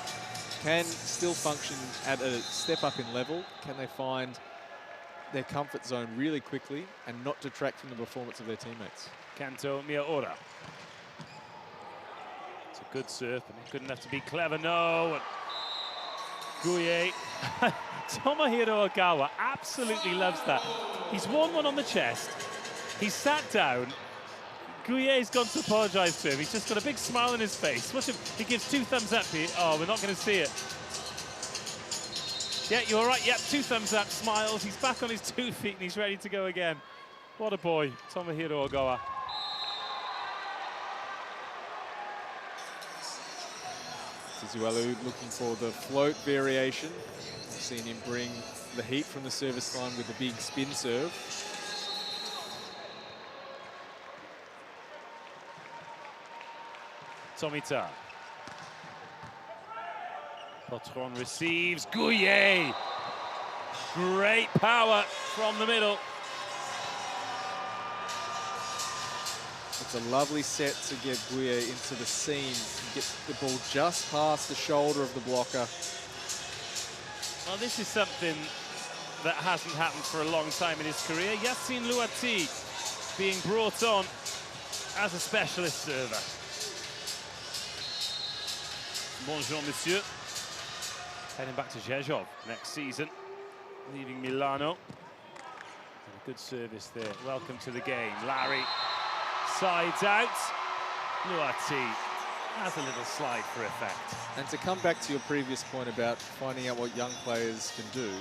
can still function at a step up in level? Can they find their comfort zone really quickly and not detract from the performance of their teammates? Canto Miaora. It's a good serve, but not good enough to be clever. No. Guye. Tomohiro Ogawa absolutely loves that. He's won one on the chest. He's sat down. Guye's gone to apologise to him. He's just got a big smile on his face. Watch him. He gives 2 thumbs up here. Oh, we're not going to see it. Yeah, you're all right. Yep, 2 thumbs up, smiles. He's back on his 2 feet and he's ready to go again. What a boy, Tomohiro Ogawa. Tizualu looking for the float variation. We've seen him bring the heat from the service line with the big spin serve. Tomita. Potron receives. Guye. Great power from the middle. It's a lovely set to get Guye into the seam. Get the ball just past the shoulder of the blocker. Well, this is something that hasn't happened for a long time in his career. Yassine Louati being brought on as a specialist server. Bonjour, monsieur. Heading back to Zhezhov next season, leaving Milano. And a good service there. Welcome to the game. Larry sides out. Louati has a little slide for effect. And to come back to your previous point about finding out what young players can do,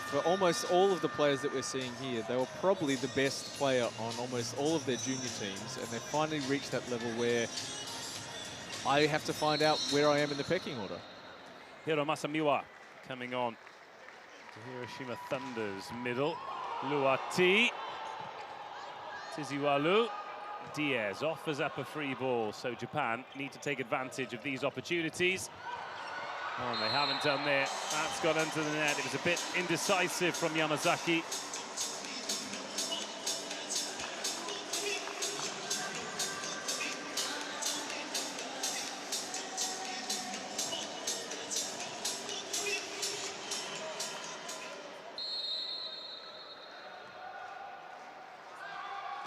for almost all of the players that we're seeing here, they were probably the best player on almost all of their junior teams, and they finally reached that level where I have to find out where I am in the pecking order. Hiro Masamiwa coming on to Hiroshima Thunder's middle. Louati. Tizualu. Diaz offers up a free ball, so Japan need to take advantage of these opportunities. Oh, and they haven't done there. That's got under the net. It was a bit indecisive from Yamazaki.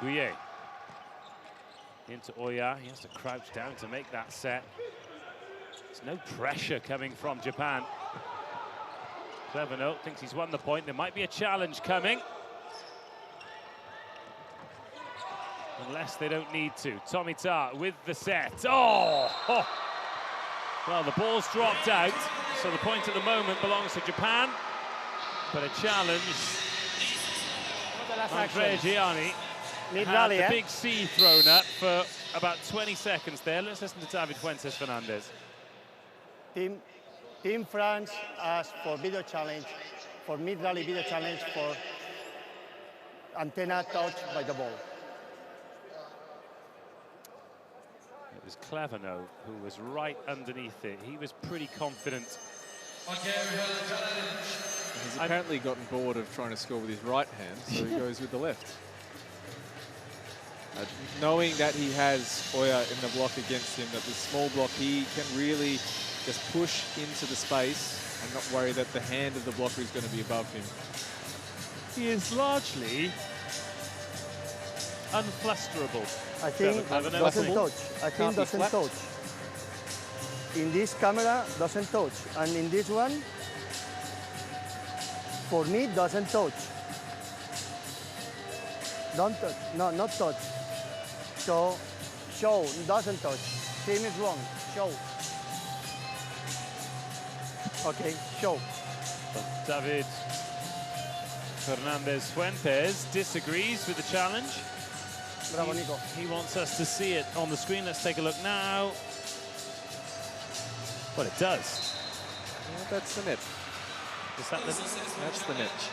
Guye into Oya. He has to crouch down to make that set. There's no pressure coming from Japan. Clever note, thinks he's won the point. There might be a challenge coming. Unless they don't need to. Tomita with the set. Oh! Oh! Well, the ball's dropped out, so the point at the moment belongs to Japan. But a challenge. Andrea Gianni had the big C thrown up for about 20 seconds there. Let's listen to David Fuentes-Fernandez. Team France asked for video challenge, for mid-rally video challenge for antenna touch by the ball. It was Cleverno who was right underneath it. He was pretty confident. He's apparently gotten bored of trying to score with his right hand, so he goes with the left. Knowing that he has Oya in the block against him, that the small block, he can really just push into the space and not worry that the hand of the blocker is going to be above him. He is largely unflusterable. I think doesn't touch. I think doesn't touch. In this camera, doesn't touch. And in this one, for me, doesn't touch. Don't touch. No, not touch. So, show, doesn't touch. Team is wrong. Show. Okay, show. David Fernandez Fuentes disagrees with the challenge. Bravo, Nico. He wants us to see it on the screen. Let's take a look now. Well, it does. Yeah, that's the net. Is that the... That's the net.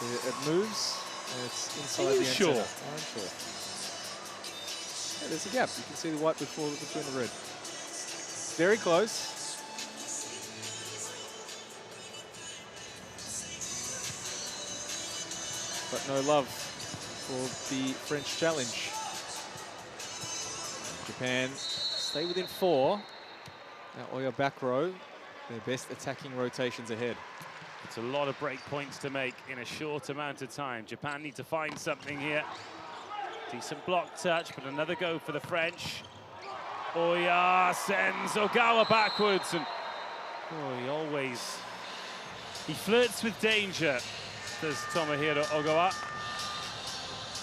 It moves, and it's inside Are you the sure? antenna. I'm sure. Yeah, there's a gap. You can see the white between the red. Very close. But no love for the French challenge. Japan stay within 4. Now Oya back row, their best attacking rotations ahead. It's a lot of break points to make in a short amount of time. Japan need to find something here. Decent block touch, but another go for the French. Oya sends Ogawa backwards, and he flirts with danger, does Tomohiro Ogawa.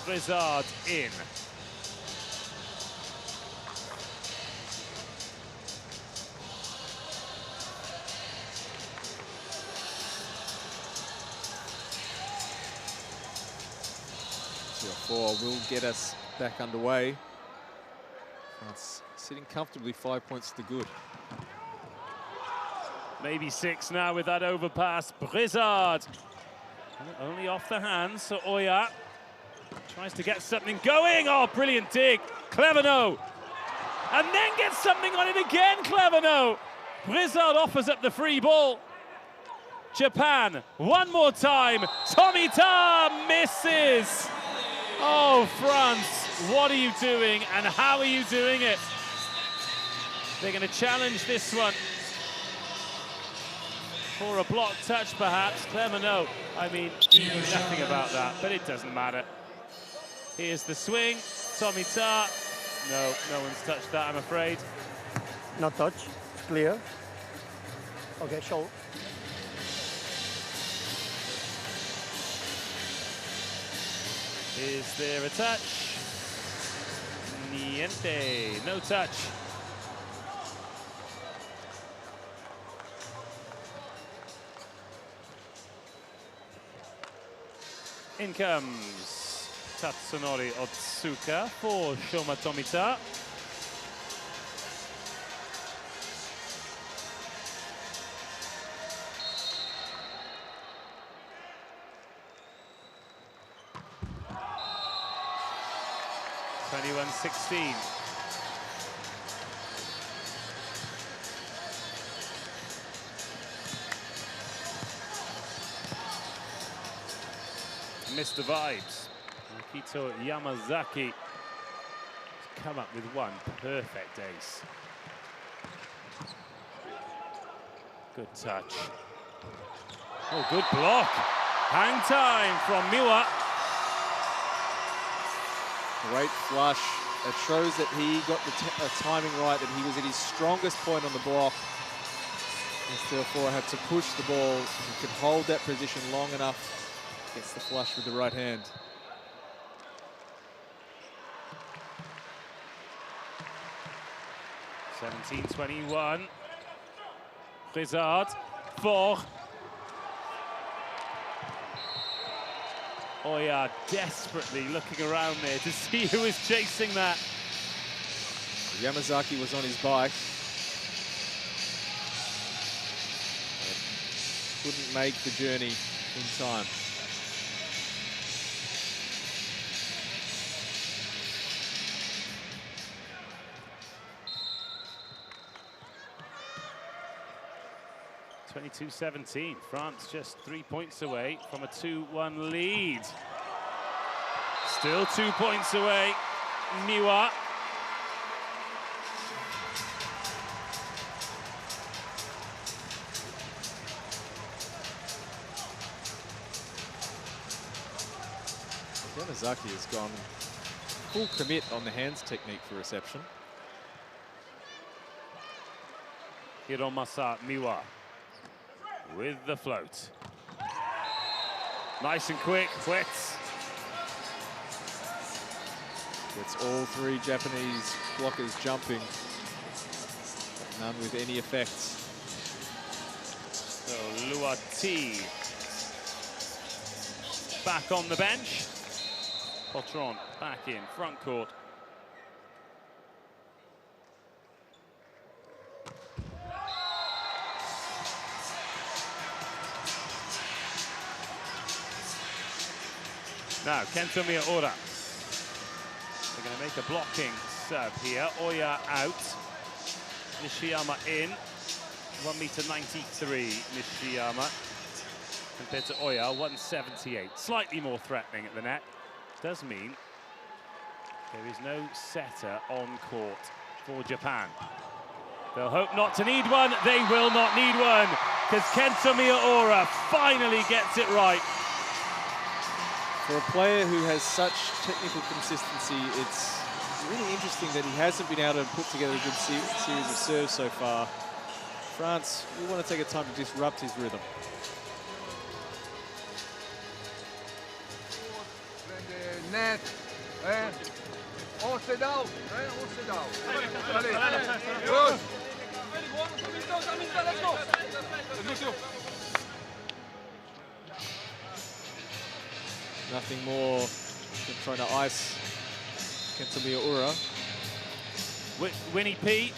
Brizard in. Four will get us back underway. It's sitting comfortably 5 points to good. Maybe 6 now with that overpass. Brizard only off the hands, so Oya tries to get something going. Oh, brilliant dig. Cleverno. And then gets something on it again, Cleverno. Brizard offers up the free ball. Japan, one more time. Tomita misses. Oh, France, what are you doing and how are you doing it? They're going to challenge this one for a block touch, perhaps. Cleverno, I mean, he knew nothing about that, but it doesn't matter. Here's the swing. Tomita. No one's touched that, I'm afraid. Not touch. It's clear. Okay, show. Is there a touch? Niente, no touch. In comes Tatsunori Otsuka for Shoma Tomita. (21-16). Mr. Vibes. Akito Yamazaki has come up with one perfect ace. Good touch. Oh, good block. Hang time from Miwa. Great flush. It shows that he got the timing right, that he was at his strongest point on the block. And therefore had to push the ball. He could hold that position long enough. Gets the flush with the right hand. (17-21). Brizard for Oya, desperately looking around there to see who is chasing that. Yamazaki was on his bike. Couldn't make the journey in time. (22-17). France just 3 points away from a 2-1 lead. Still 2 points away. Miwa. Yamazaki has gone full commit on the hands technique for reception. Hiromasa Miwa with the float. Nice and quick, Quetz. Gets all 3 Japanese blockers jumping. None with any effects. So Luati back on the bench. Potron back in front court. Now, Kento Miyaura. They're going to make a blocking serve here. Oya out. Nishiyama in. 1m93, Nishiyama. Compared to Oya, 178. Slightly more threatening at the net. Does mean there is no setter on court for Japan. They'll hope not to need one. They will not need one, because Kento Miyaura finally gets it right. For a player who has such technical consistency, it's really interesting that he hasn't been able to put together a good series of serves so far. France will want to take a time to disrupt his rhythm. Net, on sit down, on sit down. Allez, good. Nothing more than trying to ice Kento Miyaura. Winnie P.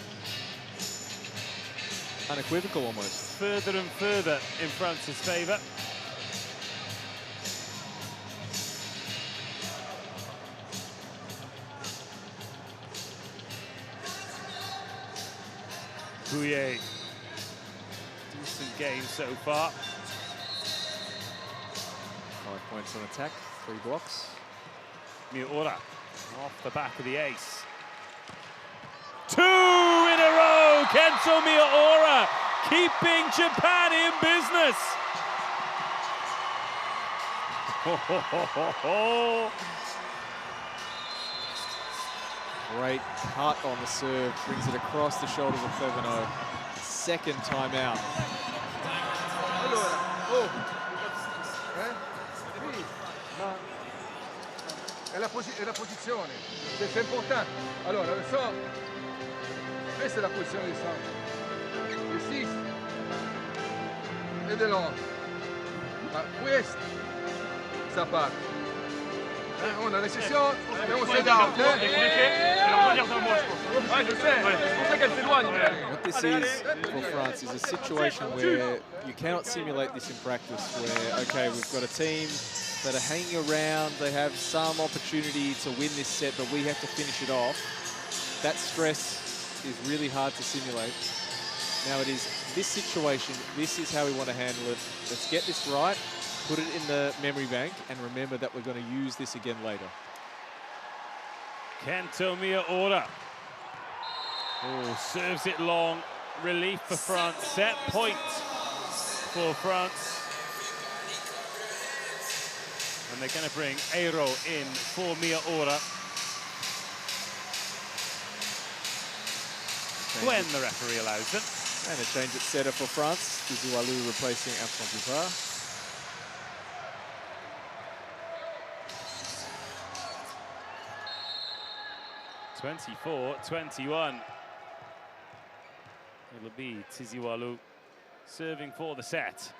Unequivocal almost. Further and further in France's favour. Bouillet. Decent game so far. 5 points on attack, 3 blocks. Miyaura off the back of the ace. 2 in a row, Kento Miyaura keeping Japan in business. Great cut on the serve, brings it across the shoulders of Clevenot. Second timeout. È la posizione, c'est important. Allora, adesso, questa è la posizione di Sandro. Il 6 e dell'11. Ma questa, sta parte. On a récession, et on sit down. What this is for France is a situation where you cannot simulate this in practice, where, okay, we've got a team that are hanging around, they have some opportunity to win this set, but we have to finish it off. That stress is really hard to simulate. Now it is this situation, this is how we want to handle it. Let's get this right, put it in the memory bank, and remember that we're going to use this again later. Kento Miyaura. Oh, serves it long. Relief for France. Set point for France. And they're going to bring Eiro in for Miyaura. When the referee allows it. And a change at setter for France. Tizioualou replacing Antoine Duvart. (24-21). It'll be Tizioualou serving for the set.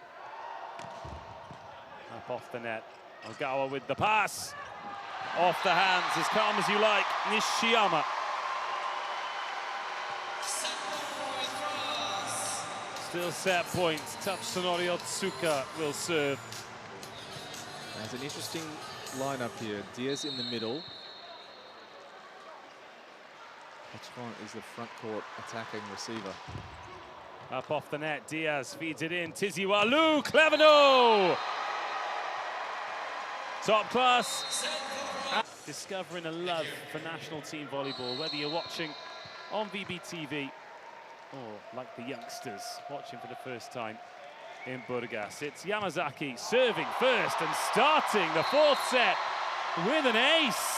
Up off the net. Ogawa with the pass. Off the hands, as calm as you like. Nishiyama. Still set points. Tatsunori Otsuka will serve. There's an interesting lineup here. Diaz in the middle. Patron is the front court attacking receiver. Up off the net, Diaz feeds it in. Tizioualou, Clevenot! Top class. Discovering a love for national team volleyball, whether you're watching on VBTV or like the youngsters watching for the first time in Burgas. It's Yamazaki serving first and starting the 4th set with an ace.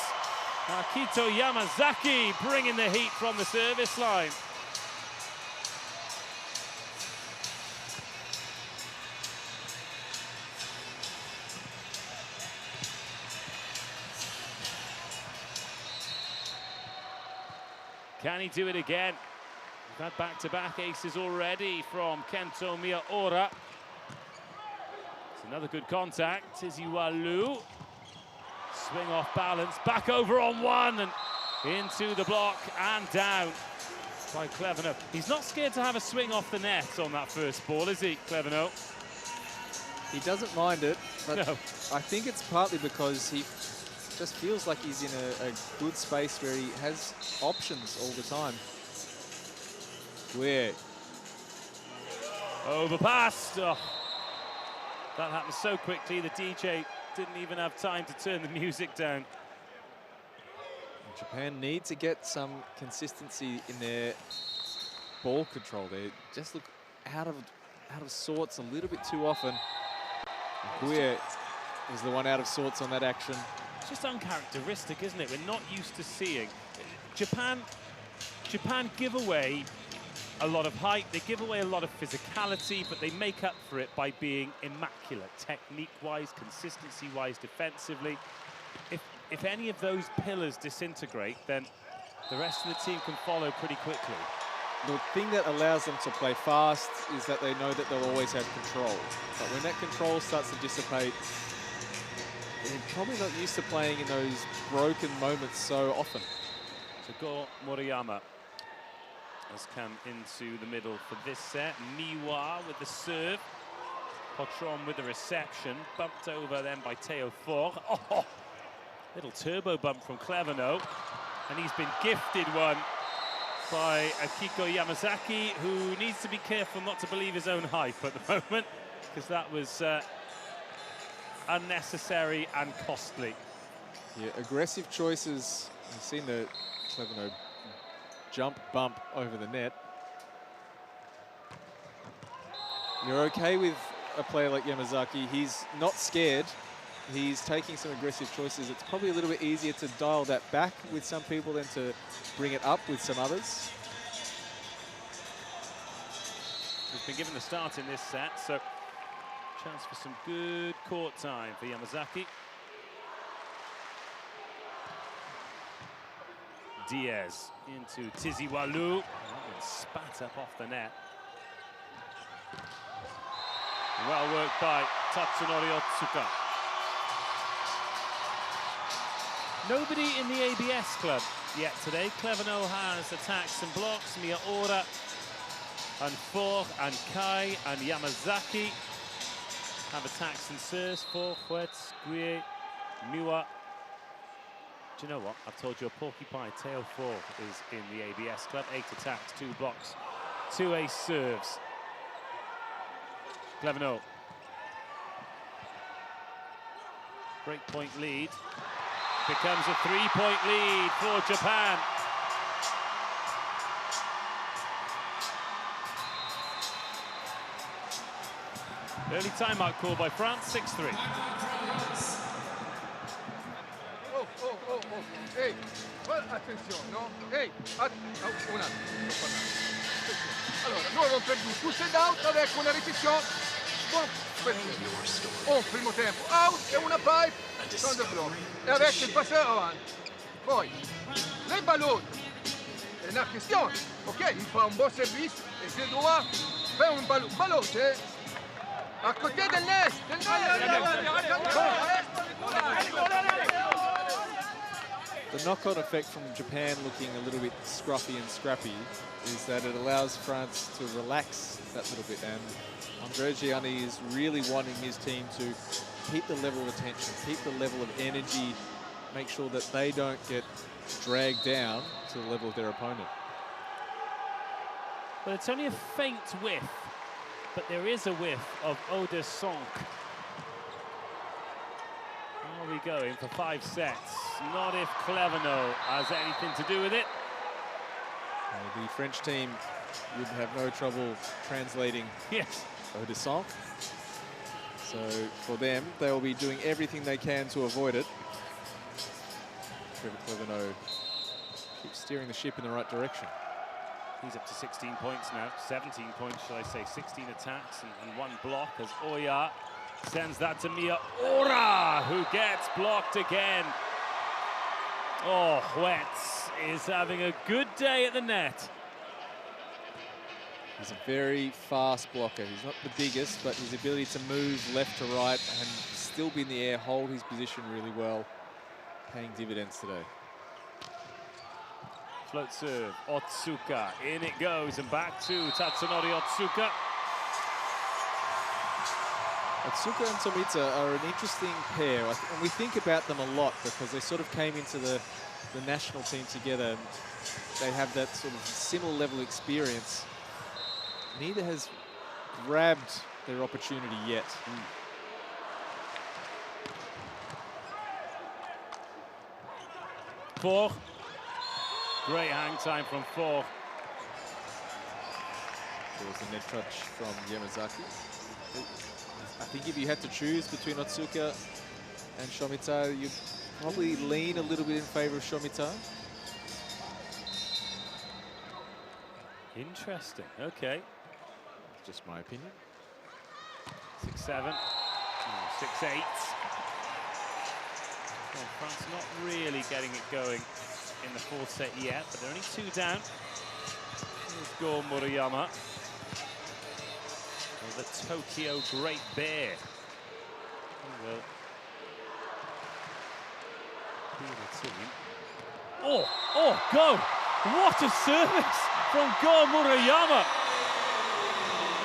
Akito Yamazaki bringing the heat from the service line. Can he do it again? We've had back-to-back aces already from Kento Miyaura. It's another good contact. Tizioualou. Swing off balance, back over on one, and into the block and down by Clevenot. He's not scared to have a swing off the net on that first ball, is he, Clevenot? He doesn't mind it, but No. I think it's partly because he just feels like he's in a good space where he has options all the time. Weird. Overpassed. Oh, that happened so quickly, the DJ didn't even have time to turn the music down. Japan need to get some consistency in their ball control. They just look out of sorts a little bit too often. Guye is the one out of sorts on that action. It's just uncharacteristic, isn't it? We're not used to seeing Japan give away a lot of height, they give away a lot of physicality, but they make up for it by being immaculate, technique-wise, consistency-wise, defensively. If any of those pillars disintegrate, then the rest of the team can follow pretty quickly. The thing that allows them to play fast is that they know that they'll always have control. But when that control starts to dissipate, they're probably not used to playing in those broken moments so often. So Go Moriyama has come into the middle for this set. Miwa with the serve. Potron with the reception. Bumped over then by Teo Fort. Oh, little turbo bump from Cleverno. And he's been gifted one by Akiko Yamazaki, who needs to be careful not to believe his own hype at the moment, because that was unnecessary and costly. Yeah, aggressive choices. You've seen the Cleverno jump bump over the net. You're okay with a player like Yamazaki. He's not scared. He's taking some aggressive choices. It's probably a little bit easier to dial that back with some people than to bring it up with some others. He's been given the start in this set, so chance for some good court time for Yamazaki. Diaz into Tiziwalu. And spat up off the net. Well worked by Tatsunori Otsuka. Nobody in the ABS club yet today. Cleverno has attacks and blocks. Miyaura and Fort and Kai and Yamazaki have attacks and serves. Fort, Huetz, Guye, Miwa. Do you know what? I've told you a porcupine. Teo Fort is in the ABS club. 8 attacks, 2 blocks, 2 ace serves. Cleverno. Breakpoint lead. Becomes a 3-point lead for Japan. Early timeout call by France, 6-3. Oh. Ehi, attenzione, no? Ehi, un attimo, non parlare. Allora, noi abbiamo perduto 2 set out, adesso una ripetizione. Un primo tempo out e una pipe on the block. E adesso il passeur avanti. Poi, les ballons. È una questione, ok? Il fa un buon servizio e se doit faire un ballon, à côté del net. The knock-on effect from Japan looking a little bit scruffy and scrappy is that it allows France to relax that little bit, and Andre Gianni is really wanting his team to keep the level of attention, keep the level of energy, make sure that they don't get dragged down to the level of their opponent. Well, it's only a faint whiff, but there is a whiff of eau de sonk. Are we going for 5 sets? Not if Cleverno has anything to do with it. The French team would have no trouble translating Yes. eau de sonk. So for them, they'll be doing everything they can to avoid it. Trevor Cleverno keeps steering the ship in the right direction. He's up to 16 points now, 17 points, shall I say, 16 attacks and 1 block as Oya sends that to Miyaura, who gets blocked again. Oh, Huetz is having a good day at the net. He's a very fast blocker. He's not the biggest, but his ability to move left to right and still be in the air, hold his position really well, paying dividends today. Float serve, Otsuka, in it goes, and back to Tatsunori Otsuka. Otsuka and Tomita are an interesting pair, and we think about them a lot because they sort of came into the national team together. And they have that sort of similar level of experience. Neither has grabbed their opportunity yet. Four. Great hang time from four. There was a net touch from Yamazaki. I think if you had to choose between Otsuka and Shomita, you'd probably lean a little bit in favor of Shomita. Interesting. Okay. Just my opinion. 6-7. 6-8. Well, France not really getting it going in the fourth set yet, but they're only 2 down. Here's Go Murayama. The Tokyo Great Bear. He will be the team. Oh, Go! What a service from Go Murayama!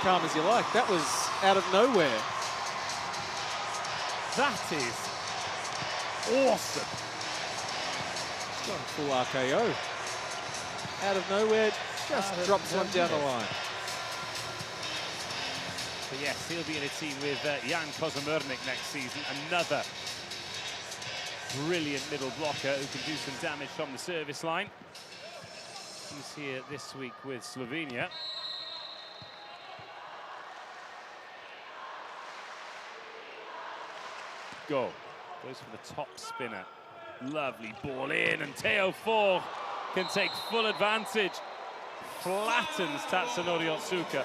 Calm as you like. That was out of nowhere. That is awesome. It's gone full RKO. Out of nowhere, just drops one down the line. But yes, he'll be in a team with Jan Kozomurnik next season. Another brilliant middle blocker who can do some damage from the service line. He's here this week with Slovenia. Go. Goes for the top spinner. Lovely ball in, and Teo 4 can take full advantage. Flattens Tatsunori Otsuka.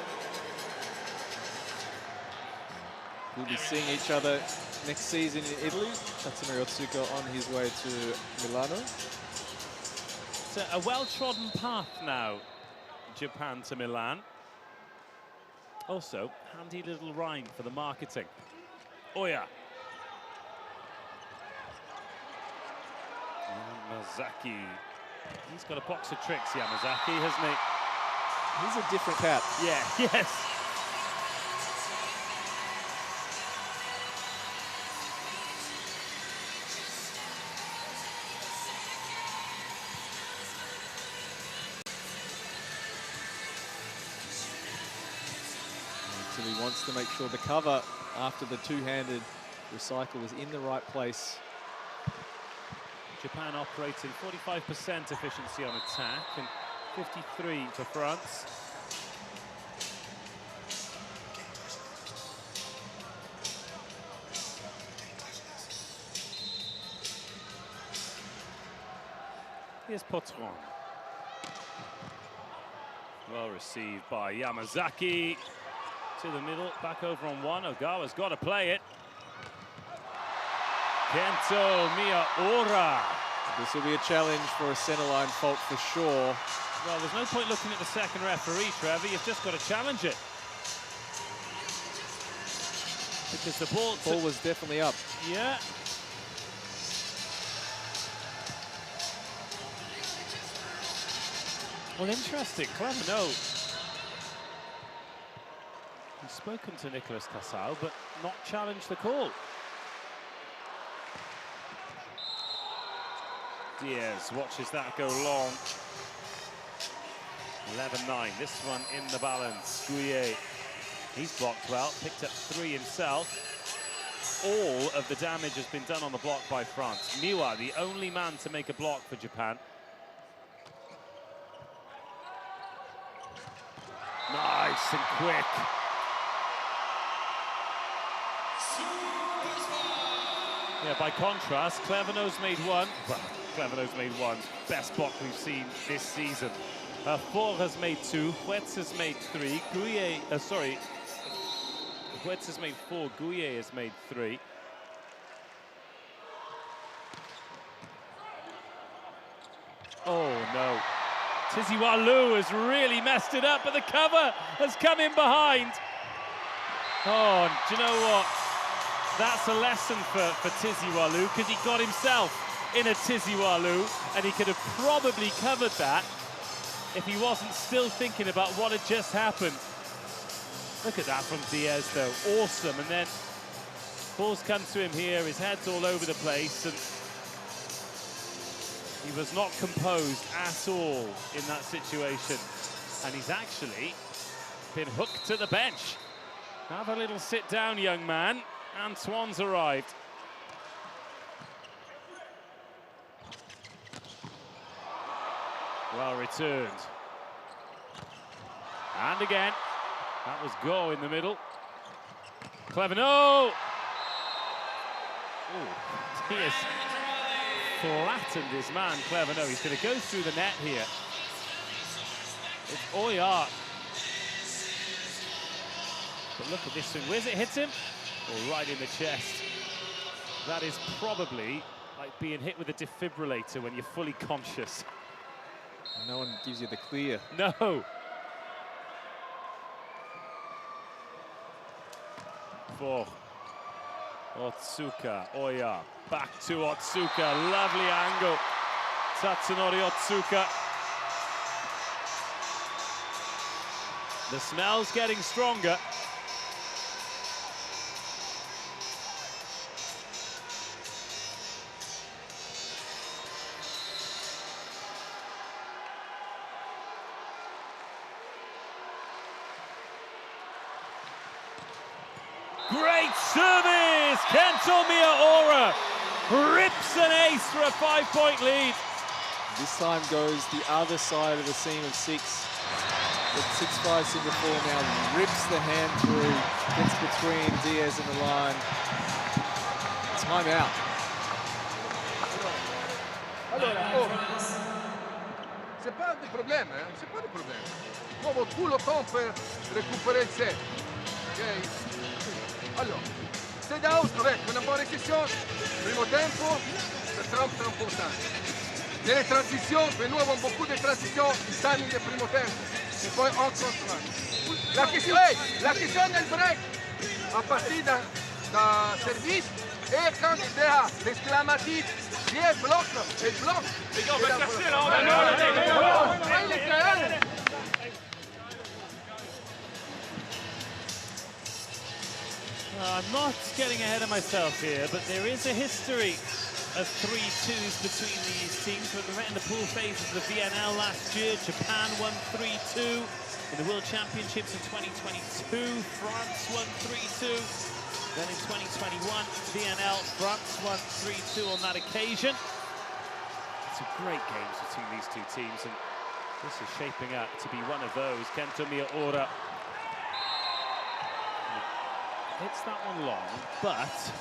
We'll be seeing each other next season in Italy. Tatsunori Otsuka on his way to Milano. It's a well-trodden path now, Japan to Milan. Also, handy little rhyme for the marketing. Oya. Yamazaki. He's got a box of tricks, Yamazaki, hasn't he? He's a different cat. Yeah, yes. He wants to make sure the cover after the two-handed recycle is in the right place. Japan operating 45% efficiency on attack and 53 for France. Here's Potron. Well received by Yamazaki. To the middle, back over on one. Ogawa's got to play it. Kento Miyaura. This will be a challenge for a centerline fault for sure. Well, there's no point looking at the second referee, Trevor. You've just got to challenge it. Because the ball was definitely up. Yeah. Well, interesting. Clever note. He's spoken to Nicolas Casal, but not challenged the call. Diaz watches that go long. 11-9, this one in the balance. Gouillet, he's blocked well, picked up 3 himself. All of the damage has been done on the block by France. Miwa, the only man to make a block for Japan. Nice and quick. Yeah, by contrast, Clevenot's made one. Well, Clevenot's made one. Best block we've seen this season. Four has made 2. Huetz has made 3. Gouillet, Huetz has made 4. Gouillet has made 3. Oh, no. Tiziwalu has really messed it up, but the cover has come in behind. Oh, do you know what? That's a lesson for Tiziwalu, because he got himself in a Tiziwalu, and he could have probably covered that if he wasn't still thinking about what had just happened. Look at that from Diaz, though. Awesome. And then Ball's come to him here, his head's all over the place, and he was not composed at all in that situation. And he's actually been hooked to the bench. Have a little sit down, young man. Antoine's arrived. Well returned. And again, that was go in the middle. Clever, no! Oh, he has flattened his man, Clever, no. He's going to go through the net here. It's Oyar. But look at this swing. Where's it hit him? Oh, right in the chest. That is probably like being hit with a defibrillator when you're fully conscious. No one gives you the clear. No. For Otsuka, Oya, back to Otsuka, lovely angle. Tatsunori Otsuka. The smell's getting stronger. Great service! Kento Miyaura rips an ace for a 5-point lead. This time goes the other side of the seam of 6. With 6-5 Singapore now rips the hand through, gets between Diaz and the line. Time out. C'est pas des problèmes, hein? C'est pas des problèmes. Trovo tout le temps per récupérer le set. Ok? Alors, c'est out avec une bonne session. Primo tempo, c'est très important. Dans les transitions, nous avons beaucoup de transitions qui sont de primo tempo. Et puis on contrôle. La question del break, à partir d'un service, et quand il y a l'exclamatif, si elle bloque, elle bloque. Les gars, on va se chercher là, on va I'm not getting ahead of myself here, but there is a history of 3-2s between these teams. We met in the pool phases of the VNL last year. Japan won 3-2 in the World Championships in 2022. France won 3-2. Then in 2021, VNL, France won 3-2 on that occasion. Some great games between these two teams, and this is shaping up to be one of those. Kento Miyaura hits that one long, but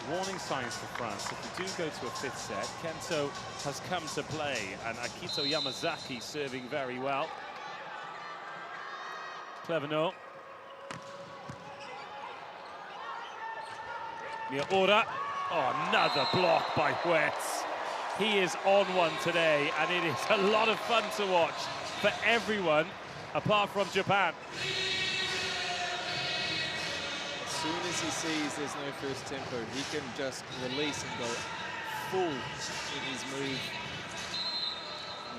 warning signs for France. If we do go to a 5th set, Kento has come to play, and Akito Yamazaki serving very well. Clever no. Miyaura. Oh, another block by Huetz. He is on one today, and it is a lot of fun to watch for everyone, apart from Japan. As soon as he sees there's no first tempo, he can just release and go full in his move.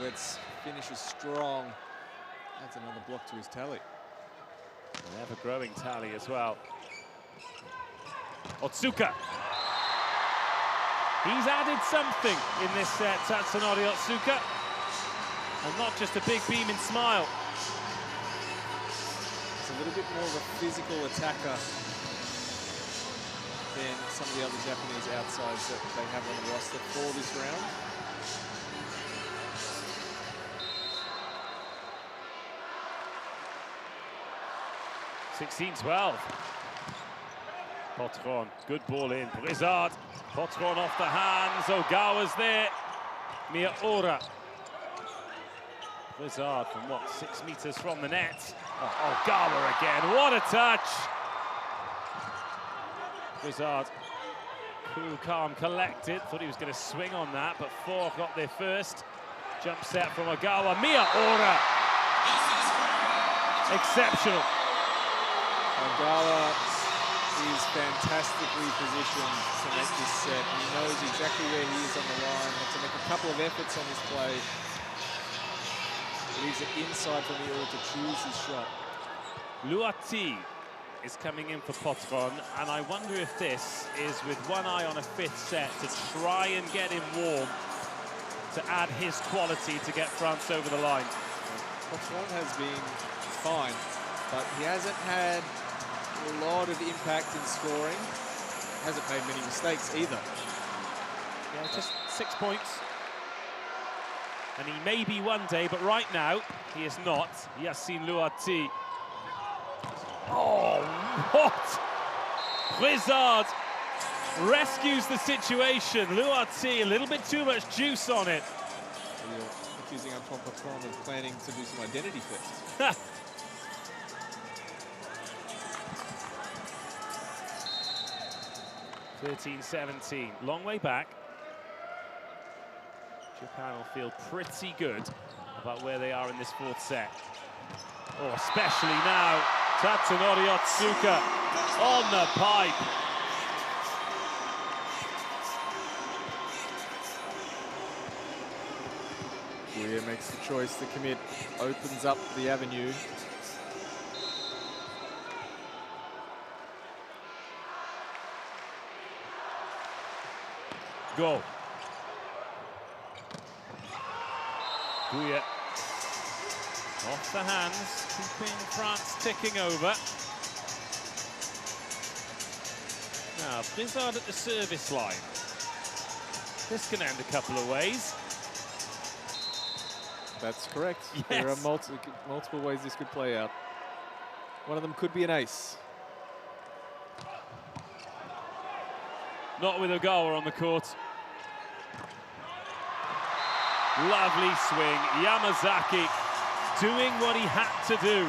Wetz finishes strong. Adds another block to his tally. An ever-growing tally as well. Otsuka. He's added something in this set, Tatsunori Otsuka. And not just a big beaming smile. He's a little bit more of a physical attacker than some of the other Japanese outsides that they have on the roster for this round. (16-12). Potron, good ball in. Brizard, Potron off the hands. Ogawa's there. Miyaura. Brizard from what, 6 meters from the net. Oh, Ogawa again. What a touch! Brizard, cool, calm, collected. Thought he was going to swing on that, but 4 got there first. Jump set from Ogawa. Miyaura. Exceptional. Ogawa is fantastically positioned to make this set. He knows exactly where he is on the line. Had to make a couple of efforts on this play. Leaves it inside for Miyaura to choose his shot. Luati is coming in for Potron, and I wonder if this is with one eye on a fifth set to try and get him warm, to add his quality to get France over the line. Potron has been fine, but he hasn't had a lot of impact in scoring. Hasn't made many mistakes either. Yeah, just 6 points. And he may be one day, but right now, he is not. Yassine Louati. Oh, what? Brizard rescues the situation. Louati, a little bit too much juice on it. You're accusing Antoine Potron of planning to do some identity theft. 13-17, long way back. Japan will feel pretty good about where they are in this fourth set. Oh, especially now, Tatsunori Otsuka on the pipe. Korea makes the choice to commit, opens up the avenue. Go. Guya off the hands, keeping France ticking over. Now, Brizard at the service line. This can end a couple of ways. That's correct. Yes. There are multiple ways this could play out. One of them could be an ace. Not with Ogawa on the court. Lovely swing. Yamazaki doing what he had to do.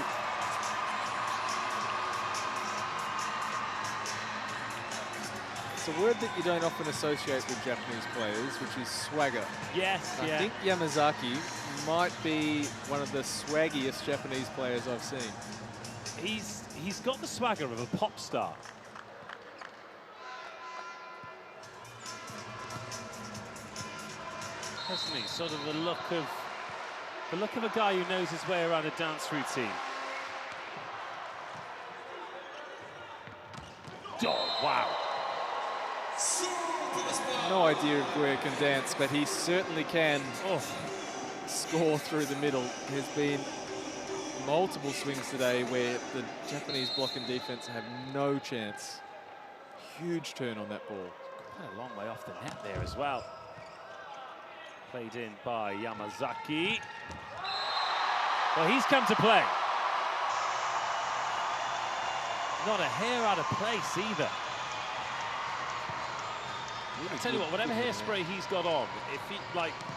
It's a word that you don't often associate with Japanese players, which is swagger. Yes, I think Yamazaki might be one of the swaggiest Japanese players I've seen. He's got the swagger of a pop star. Hasn't he? Sort of the look of a guy who knows his way around a dance routine. Oh, wow. No idea if Guya can dance, but he certainly can score through the middle. There's been multiple swings today where the Japanese block and defense have no chance. Huge turn on that ball. Quite a long way off the net there as well. Played in by Yamazaki. Well, he's come to play. Not a hair out of place either. I tell you what, whatever hairspray he's got on, if he,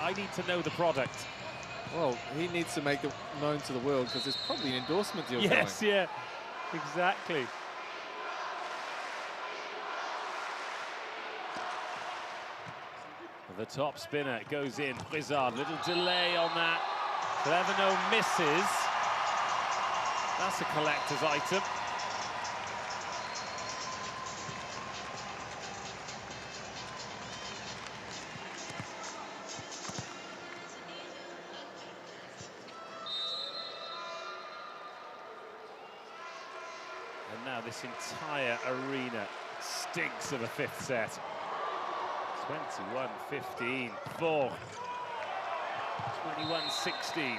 I need to know the product. Well, he needs to make it known to the world because there's probably an endorsement deal going. Yes, yeah, exactly. The top spinner goes in. Brizard, little delay on that. Cleverno misses. That's a collector's item. And now this entire arena stinks of a fifth set. 21-15, 4. 21-16.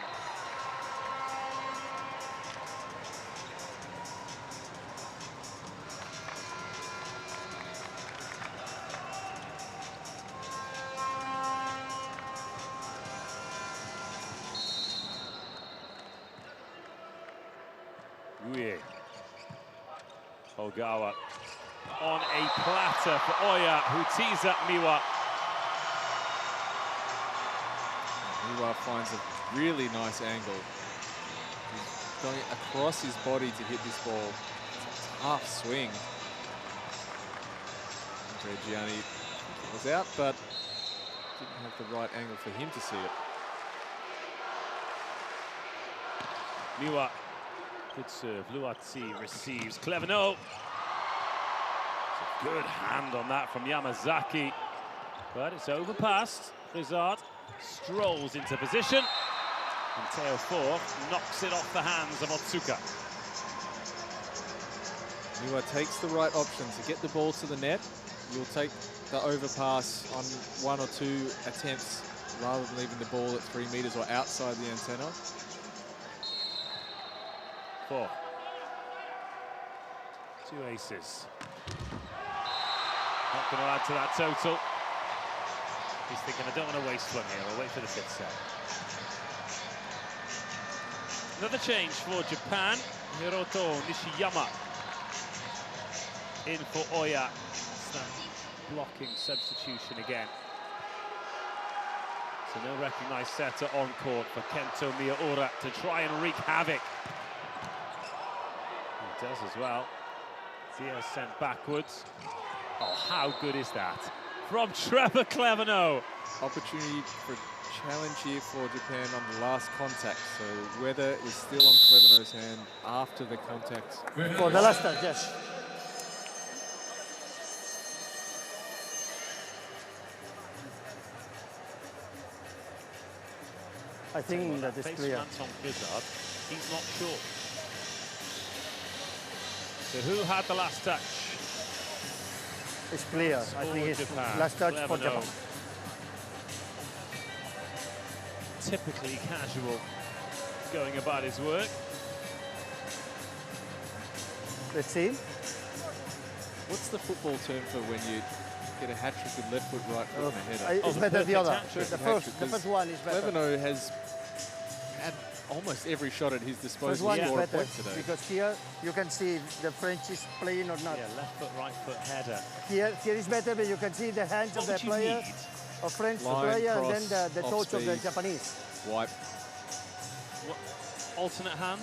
Guye. Ogawa on a platter for Oya, who tees up Miwa. Miwa finds a really nice angle. He's going across his body to hit this ball. It's a tough swing. Reggiani was out, but didn't have the right angle for him to see it. Miwa, good serve. Luatsi receives. Cleverno. Good hand on that from Yamazaki, but it's overpassed. Brizard strolls into position, and Teo 4 knocks it off the hands of Otsuka. Niwa takes the right option to get the ball to the net. You'll take the overpass on 1 or 2 attempts rather than leaving the ball at 3 meters or outside the antenna. 4. 2 aces. Not going to add to that total. He's thinking, I don't want to waste one here. I'll wait for the 5th set. Another change for Japan. Hiroto Nishiyama in for Oya. It's that blocking substitution again. So no recognised setter on court for Kento Miyaura to try and wreak havoc. He does as well. Diaz sent backwards. Oh, how good is that? From Trevor Clevenot. Opportunity for a challenge here for Japan on the last contact. So weather is still on Clevenot's hand after the contact. For the last touch, yes. I think that is clear. Anton Blizzard, he's not sure. So who had the last touch? It's clear. I think it's last touch for Japan. Typically casual, going about his work. Let's see. What's the football term for when you get a hat-trick with left foot, right foot, and a header? It's better the other. The first one is better. Clevenot has had almost every shot at his disposal First one to is score a better point today. because here you can see if the French is playing or not. Yeah, left foot, right foot header. Here is better, but you can see the hands of the player, of French player, and then the touch of the Japanese. Wipe. What, alternate hand?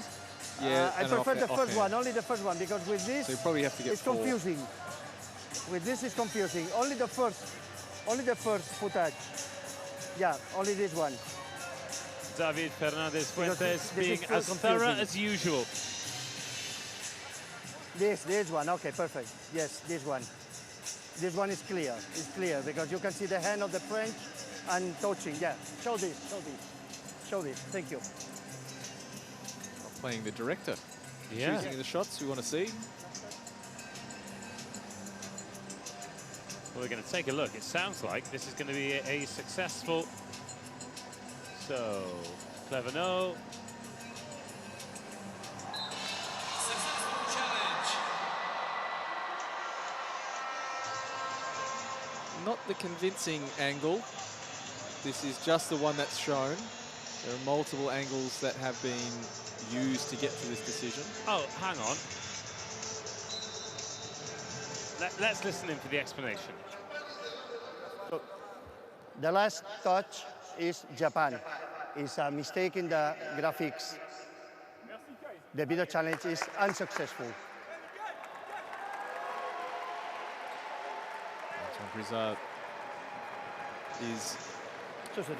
Yeah, I prefer the first one, only the first one, because with this, so you probably have to get it's confusing. With this, it's confusing. Only the first foot touch. Yeah, only this one. David Fernandez Fuentes this being is as confusing. thorough as usual. This one, okay, perfect. Yes, this one. This one is clear. It's clear because you can see the hand of the French and touching. Yeah, show this. Thank you. Playing the director. Yeah. Choosing the shots we want to see. Well, we're going to take a look. It sounds like this is going to be a successful. So, Clevenot. Successful challenge. Not the convincing angle. This is just the one that's shown. There are multiple angles that have been used to get to this decision. Oh, hang on. Let's listen in for the explanation. So, the last touch is Japan. It's a mistake in the graphics. The video challenge is unsuccessful. Anton Blizzard is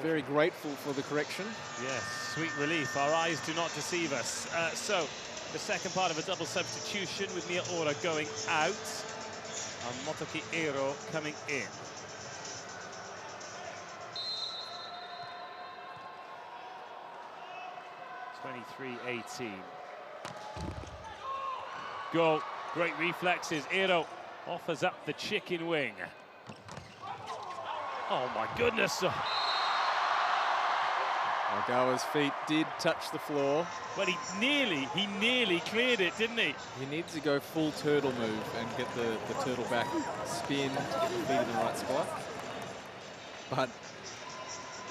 very grateful for the correction. Yes, sweet relief. Our eyes do not deceive us. So, the second part of a double substitution with Miyaura going out and Motoki Ero coming in. (23-18). Goal. Great reflexes. Ero offers up the chicken wing. Oh my goodness. Ogawa's feet did touch the floor. But he nearly cleared it, didn't he? He needs to go full turtle move and get the turtle back spin, get the feet in the right spot. But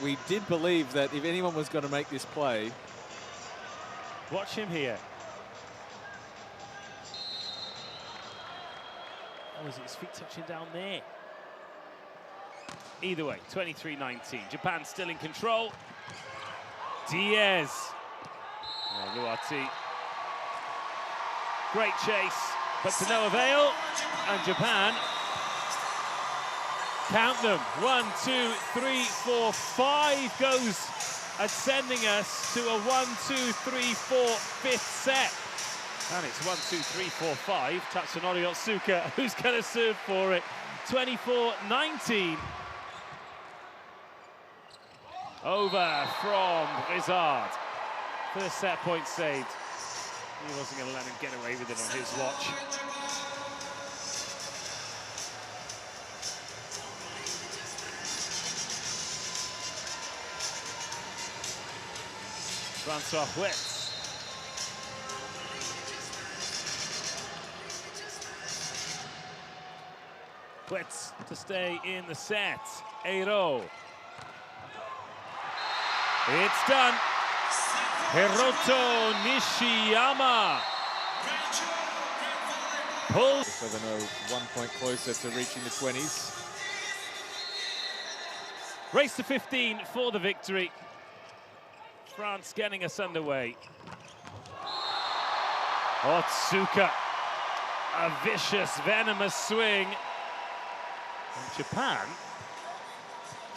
we did believe that if anyone was going to make this play... Watch him here. Oh, is it his feet touching down there? Either way, 23-19. Japan still in control. Diaz. Oh, Luati. Great chase, but to no avail. And Japan, count them. 1, 2, 3, 4, 5 goes at sending us to a 1, 2, 3, 4, 5th set. And it's 1, 2, 3, 4, 5. Tatsunori Otsuka, who's going to serve for it. 24-19. Over from Blizzard. First set point saved. He wasn't going to let him get away with it on his watch. Francois Huetz. Huetz to stay in the set. Eiro. It's done. Hiroto Nishiyama pulls. 7-0, 1 point closer to reaching the 20s. Race to 15 for the victory. France getting us underway. Otsuka, a vicious, venomous swing. And Japan,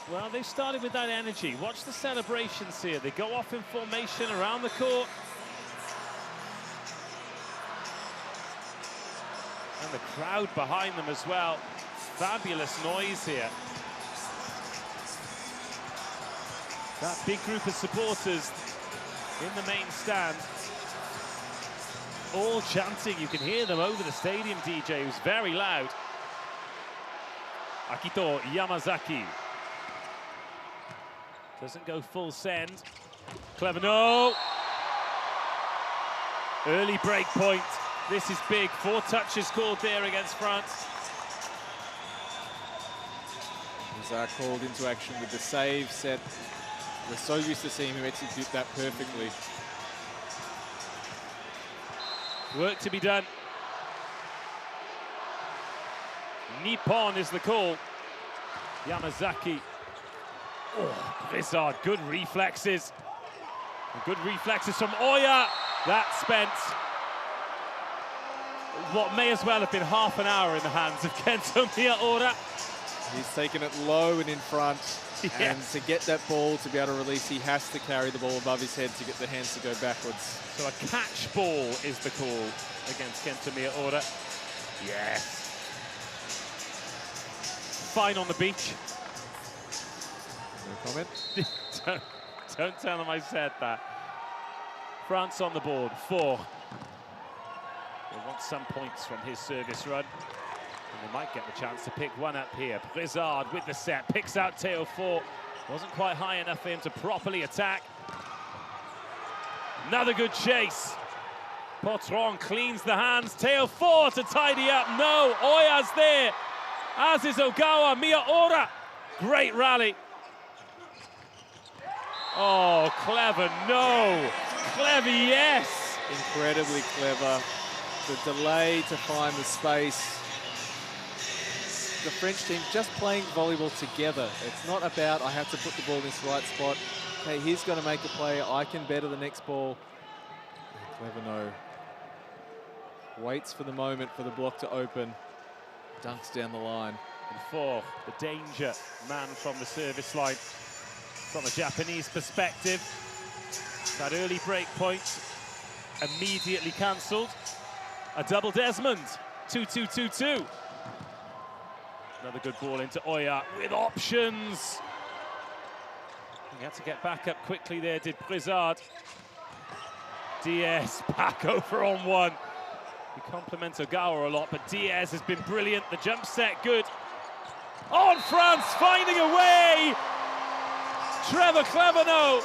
well, they started with that energy. Watch the celebrations here. They go off in formation around the court. And the crowd behind them as well. Fabulous noise here. That big group of supporters in the main stand, all chanting. You can hear them over the stadium, DJ, who's very loud. Akito Yamazaki. Doesn't go full send. Clever, no. Early break point. This is big. 4 touches called there against France. He's called into action with the save set. We're so used to seeing him execute that perfectly. Work to be done. Nippon is the call. Yamazaki. Oh, Blizzard, good reflexes. Good reflexes from Oya. That spent what may as well have been half an hour in the hands of Kento Miyaura. He's taken it low and in front. Yes. And to get that ball to be able to release, he has to carry the ball above his head to get the hands to go backwards. So a catch ball is the call against Kento Miyaura. Yes. Fine on the beach. No comment. don't tell him I said that. France on the board, 4. They want some points from his service run. And they might get the chance to pick one up here. Blizzard with the set, picks out Teo 4. Wasn't quite high enough for him to properly attack. Another good chase. Potron cleans the hands. Teo 4 to tidy up. No, Oya's there. As is Ogawa. Miyaura. Great rally. Oh, clever, no. Clever, yes. Incredibly clever. The delay to find the space. The French team just playing volleyball together. It's not about, I have to put the ball in this right spot. Okay, he's going to make a play. I can better the next ball. Clever, no. Waits for the moment for the block to open. Dunks down the line. And 4, the danger man from the service line. From a Japanese perspective, that early break point immediately cancelled. A double Desmond, 2-2-2-2. Another good ball into Oya with options. He had to get back up quickly there, did Blizzard. Diaz back over on 1. We compliment Ogawa a lot, but Diaz has been brilliant. The jump set good. On France, finding a way. Trevor Cleverno,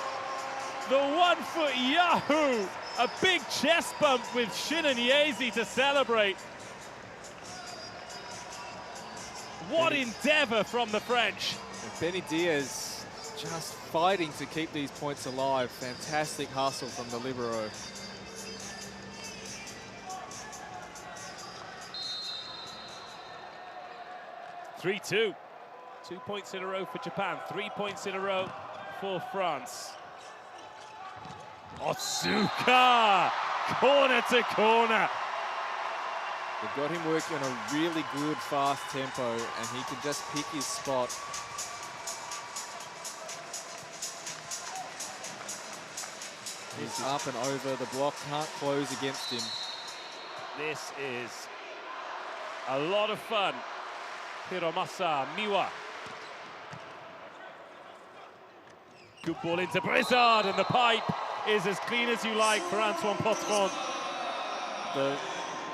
the 1-foot Yahoo. A big chest bump with Shinanyezi to celebrate. What endeavor from the French. And Benny Diaz just fighting to keep these points alive. Fantastic hustle from the libero. (3-2). 2 points in a row for Japan, 3 points in a row for France. Otsuka, corner to corner. They've got him working on a really good fast tempo, and he can just pick his spot. He's up and over, the block can't close against him. This is a lot of fun. Hiromasa Miwa. Good ball into Blizzard, and the pipe is as clean as you like for Antoine Potron. The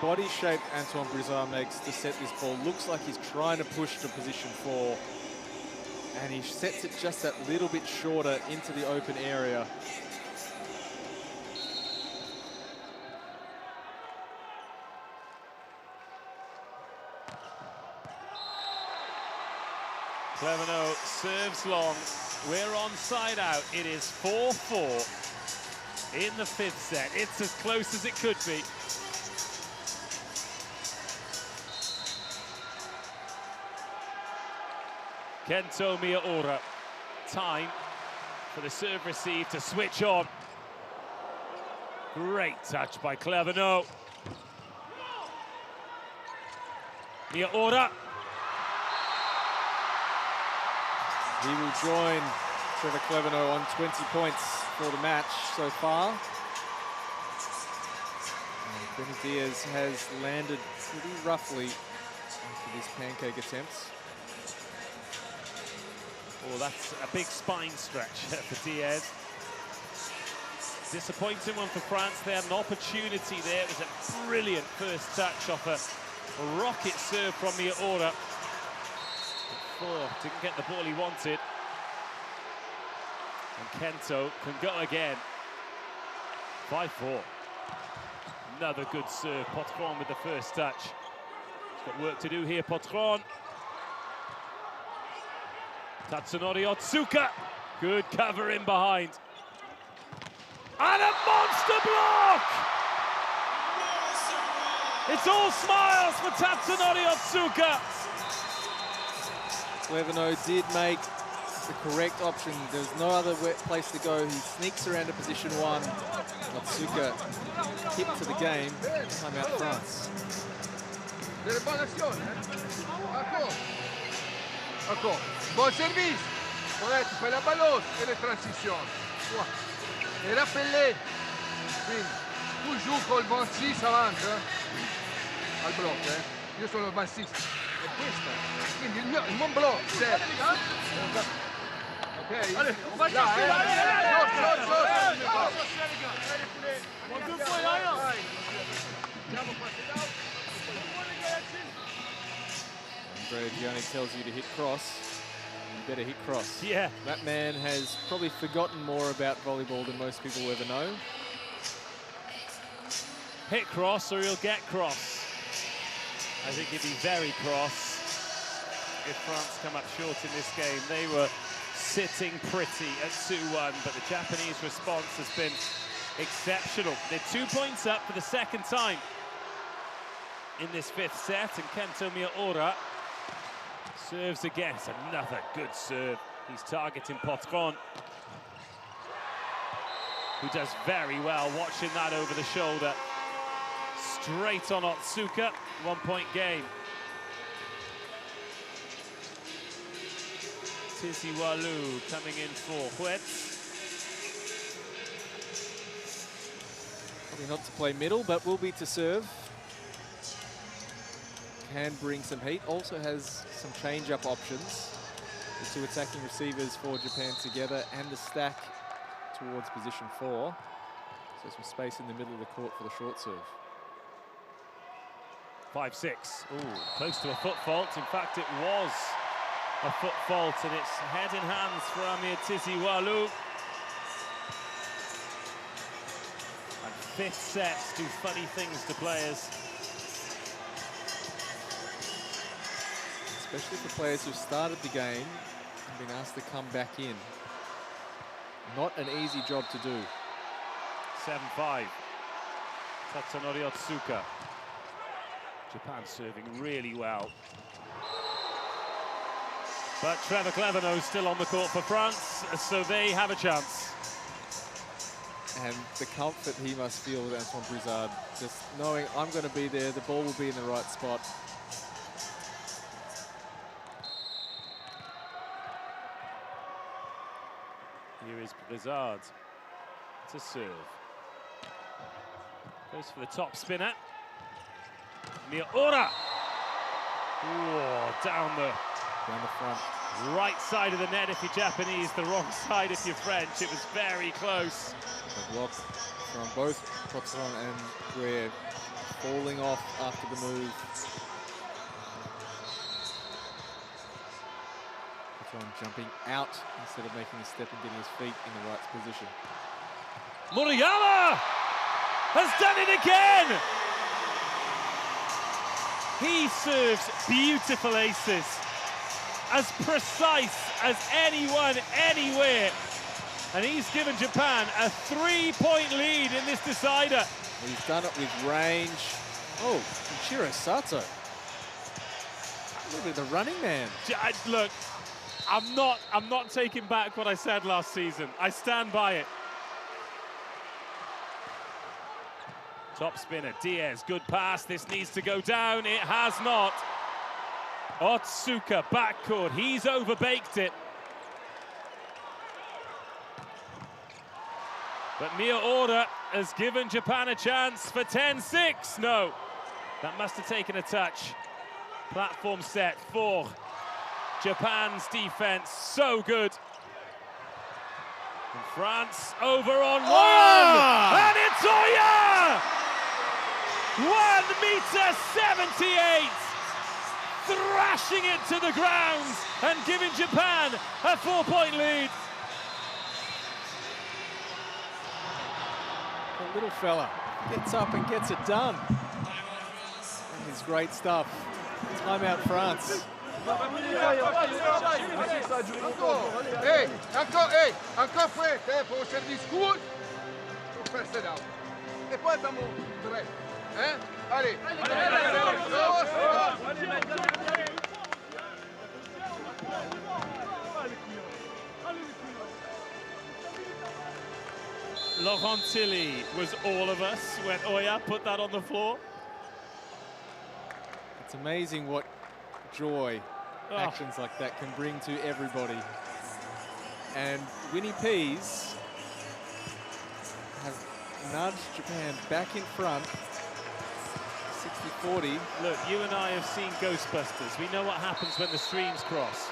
body shape Antoine Blizzard makes to set this ball looks like he's trying to push to position 4, and he sets it just that little bit shorter into the open area. Clevenot serves long. We're on side out. It is 4-4 in the 5th set. It's as close as it could be. Kento Miyaura. Time for the serve receive to switch on. Great touch by Clevenot. Miyaura. He will join Trevor Clevenot on 20 points for the match so far. And Benny Diaz has landed pretty roughly after these pancake attempts. Oh, that's a big spine stretch for Diaz. Disappointing one for France. They had an opportunity there. It was a brilliant first touch off a rocket serve from Miyaura. Didn't get the ball he wanted. And Kento can go again. 5-4. Another good serve. Potron with the first touch. He's got work to do here, Potron. Tatsunori Otsuka. Good cover in behind. And a monster block! It's all smiles for Tatsunori Otsuka. Clevenot did make the correct option. There's no other place to go. He sneaks around to position 1. Otsuka hit to the game. Time out France. Encore. Bon service. Ouais, tu fais la balance et les transitions. Et rappelez. Quindi, toujours col 26 avanti. Al blocco, Io sono il 26. È questa. Quindi il mio blocco. Ok? Allez, on va chercher. Andrea Gianni tells you to hit cross. You better hit cross. Yeah. That man has probably forgotten more about volleyball than most people will ever know. Hit cross or he'll get cross. I think he'd be very cross if France come up short in this game. They were sitting pretty at 2-1, but the Japanese response has been exceptional. They're 2 points up for the second time in this 5th set, and Kento Miyaura serves again. It's another good serve. He's targeting Potron, who does very well watching that over the shoulder. Straight on Otsuka, 1 point game. Tizi Walu coming in for Huetz. Probably not to play middle, but will be to serve. Can bring some heat. Also has some change-up options. The 2 attacking receivers for Japan together and the stack towards position 4. So some space in the middle of the court for the short serve. 5-6. Ooh, close to a foot fault. In fact, it was a foot fault, and it's head in hands for Amir Tizi Walu. And 5th sets do funny things to players. Especially for players who started the game and been asked to come back in. Not an easy job to do. 7-5. Tatsunori Otsuka. Japan serving really well. But Trevor Clevenot still on the court for France, so they have a chance. And the comfort he must feel with Antoine Brizard, just knowing I'm going to be there, the ball will be in the right spot. Here is Brizard to serve. Goes for the top spinner. Miyaura. Down the front. Right side of the net if you're Japanese, the wrong side if you're French. It was very close. A block from both Potron and Guerre falling off after the move. Potron jumping out instead of making a step and getting his feet in the right position. Murayama has done it again! He serves beautiful aces. as precise as anyone, anywhere. And he's given Japan a 3-point lead in this decider. He's done it with range. Oh, Ichiro Sato. Look at the running man. Look, I'm not taking back what I said last season. I stand by it. Top spinner, Diaz, good pass. This needs to go down. It has not. Otsuka, backcourt. He's overbaked it. But Miyaura has given Japan a chance for 10-6. No, that must have taken a touch. Platform set for Japan's defense. So good. And France over on one. And it's Oya! 1.78 m. Thrashing it to the ground and giving Japan a 4-point lead. The little fella gets up and gets it done. That is great stuff. Timeout, France. Hey, encore prêt pour le service court. Pour faire ça down. Et poi dans mon prêt. Hein? Allez. Laurent Tilly was all of us when Oya put that on the floor. It's amazing what joy actions like that can bring to everybody. And Winnie Pease has nudged Japan back in front, 60-40. Look, you and I have seen Ghostbusters. We know what happens when the streams cross.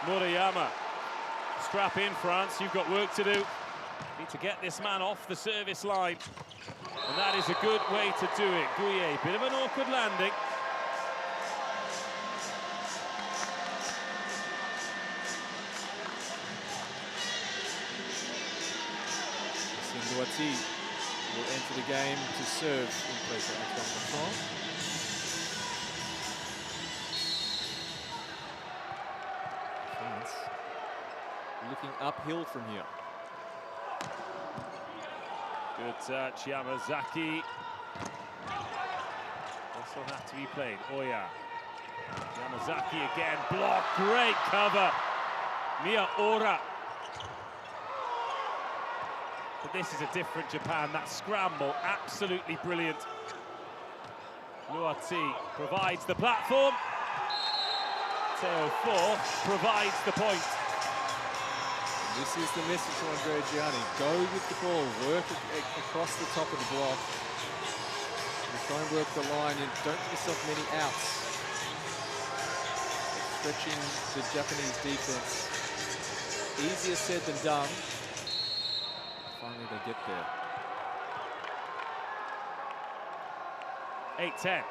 Murayama, strap in, France. You've got work to do. Need to get this man off the service line. And that is a good way to do it. Gouye, bit of an awkward landing. Sinduati will enter the game to serve in place of Antoine Bertrand. France looking uphill from here. Good touch, Yamazaki. This will have to be played. Oya. Yamazaki again, block, great cover. Miyaura. But this is a different Japan. That scramble, absolutely brilliant. Luati provides the platform. Teo 4 provides the point. This is the message to Andrea Gianni. Go with the ball, work across the top of the block. And try and work the line and don't give yourself many outs. Stretching the Japanese defense. Easier said than done. Finally they get there. 8-10.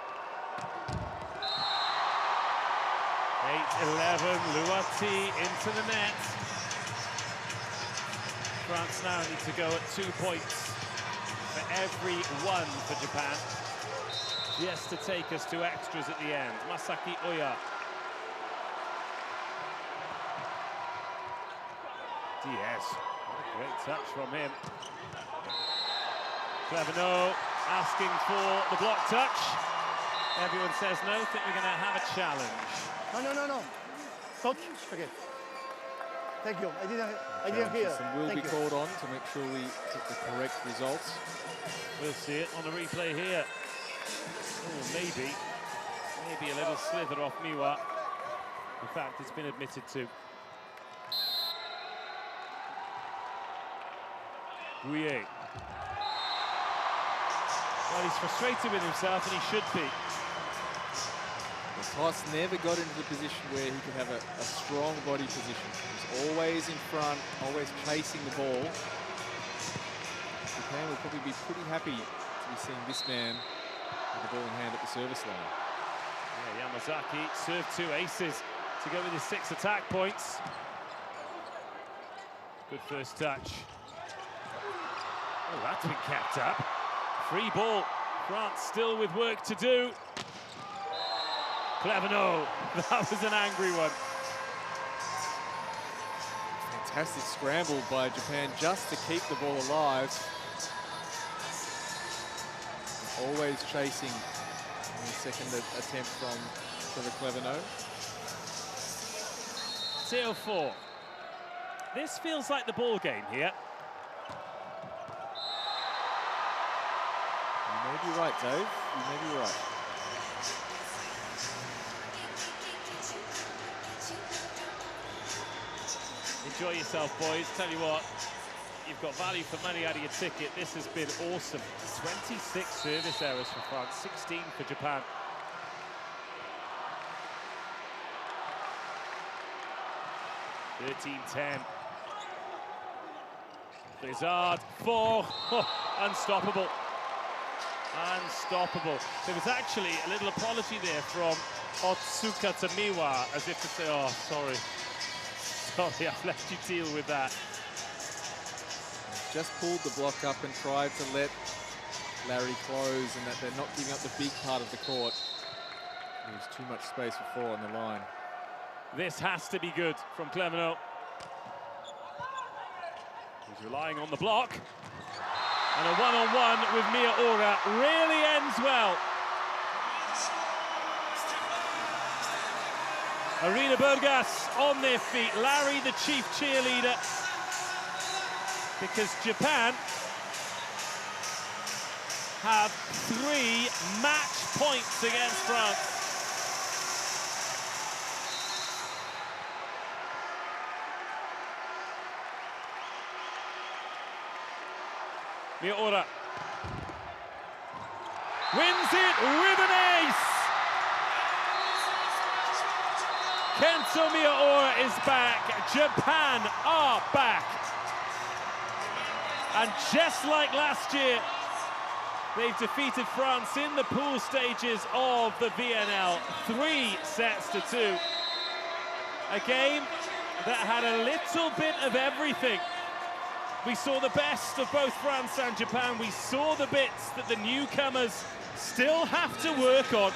8-11, Luati into the net. France now need to go at 2 points for every one for Japan, just to take us to extras at the end. Masaki Oya. Diaz, what a great touch from him. Cleverno asking for the block touch. Everyone says no, think we're going to have a challenge. No. Coach, forget. Thank you. I didn't hear. Some will be called on to make sure we get the correct results. We'll see it on the replay here. Oh, maybe a little slither off Miwa. In fact, it's been admitted to. Gouye. Well, he's frustrated with himself, and he should be. Toss never got into the position where he could have a strong body position. He was always in front, always chasing the ball. Japan will probably be pretty happy to be seeing this man with the ball in hand at the service line. Yeah, Yamazaki served 2 aces to go with his 6 attack points. Good first touch. Oh, that's been kept up. Free ball. France still with work to do. Clevenot, that was an angry one. Fantastic scramble by Japan just to keep the ball alive. Always chasing the second attempt from Clevenot. 2-4. This feels like the ball game here. You may be right, Dave. You may be right. Enjoy yourself, boys. Tell you what, you've got value for money out of your ticket. This has been awesome. 26 service errors for France, 16 for Japan. (13-10). Blizzard, 4. Oh, unstoppable. Unstoppable. There was actually a little apology there from Otsuka Tamiwa, as if to say, oh, sorry. Sorry, I've let you deal with that. Just pulled the block up and tried to let Larry close, and that they're not giving up the big part of the court. There's too much space for 4 on the line. This has to be good from Clevenot. He's relying on the block. And a one-on-one with Mia Ora really ends well. Arena Burgas on their feet. Larry, the chief cheerleader. Because Japan have 3 match points against France. Mia Ora wins it with an ace. Kento Mia Ora is back. Japan are back. And just like last year, they've defeated France in the pool stages of the VNL, 3-2. A game that had a little bit of everything. We saw the best of both France and Japan. We saw the bits that the newcomers still have to work on.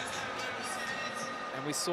And we saw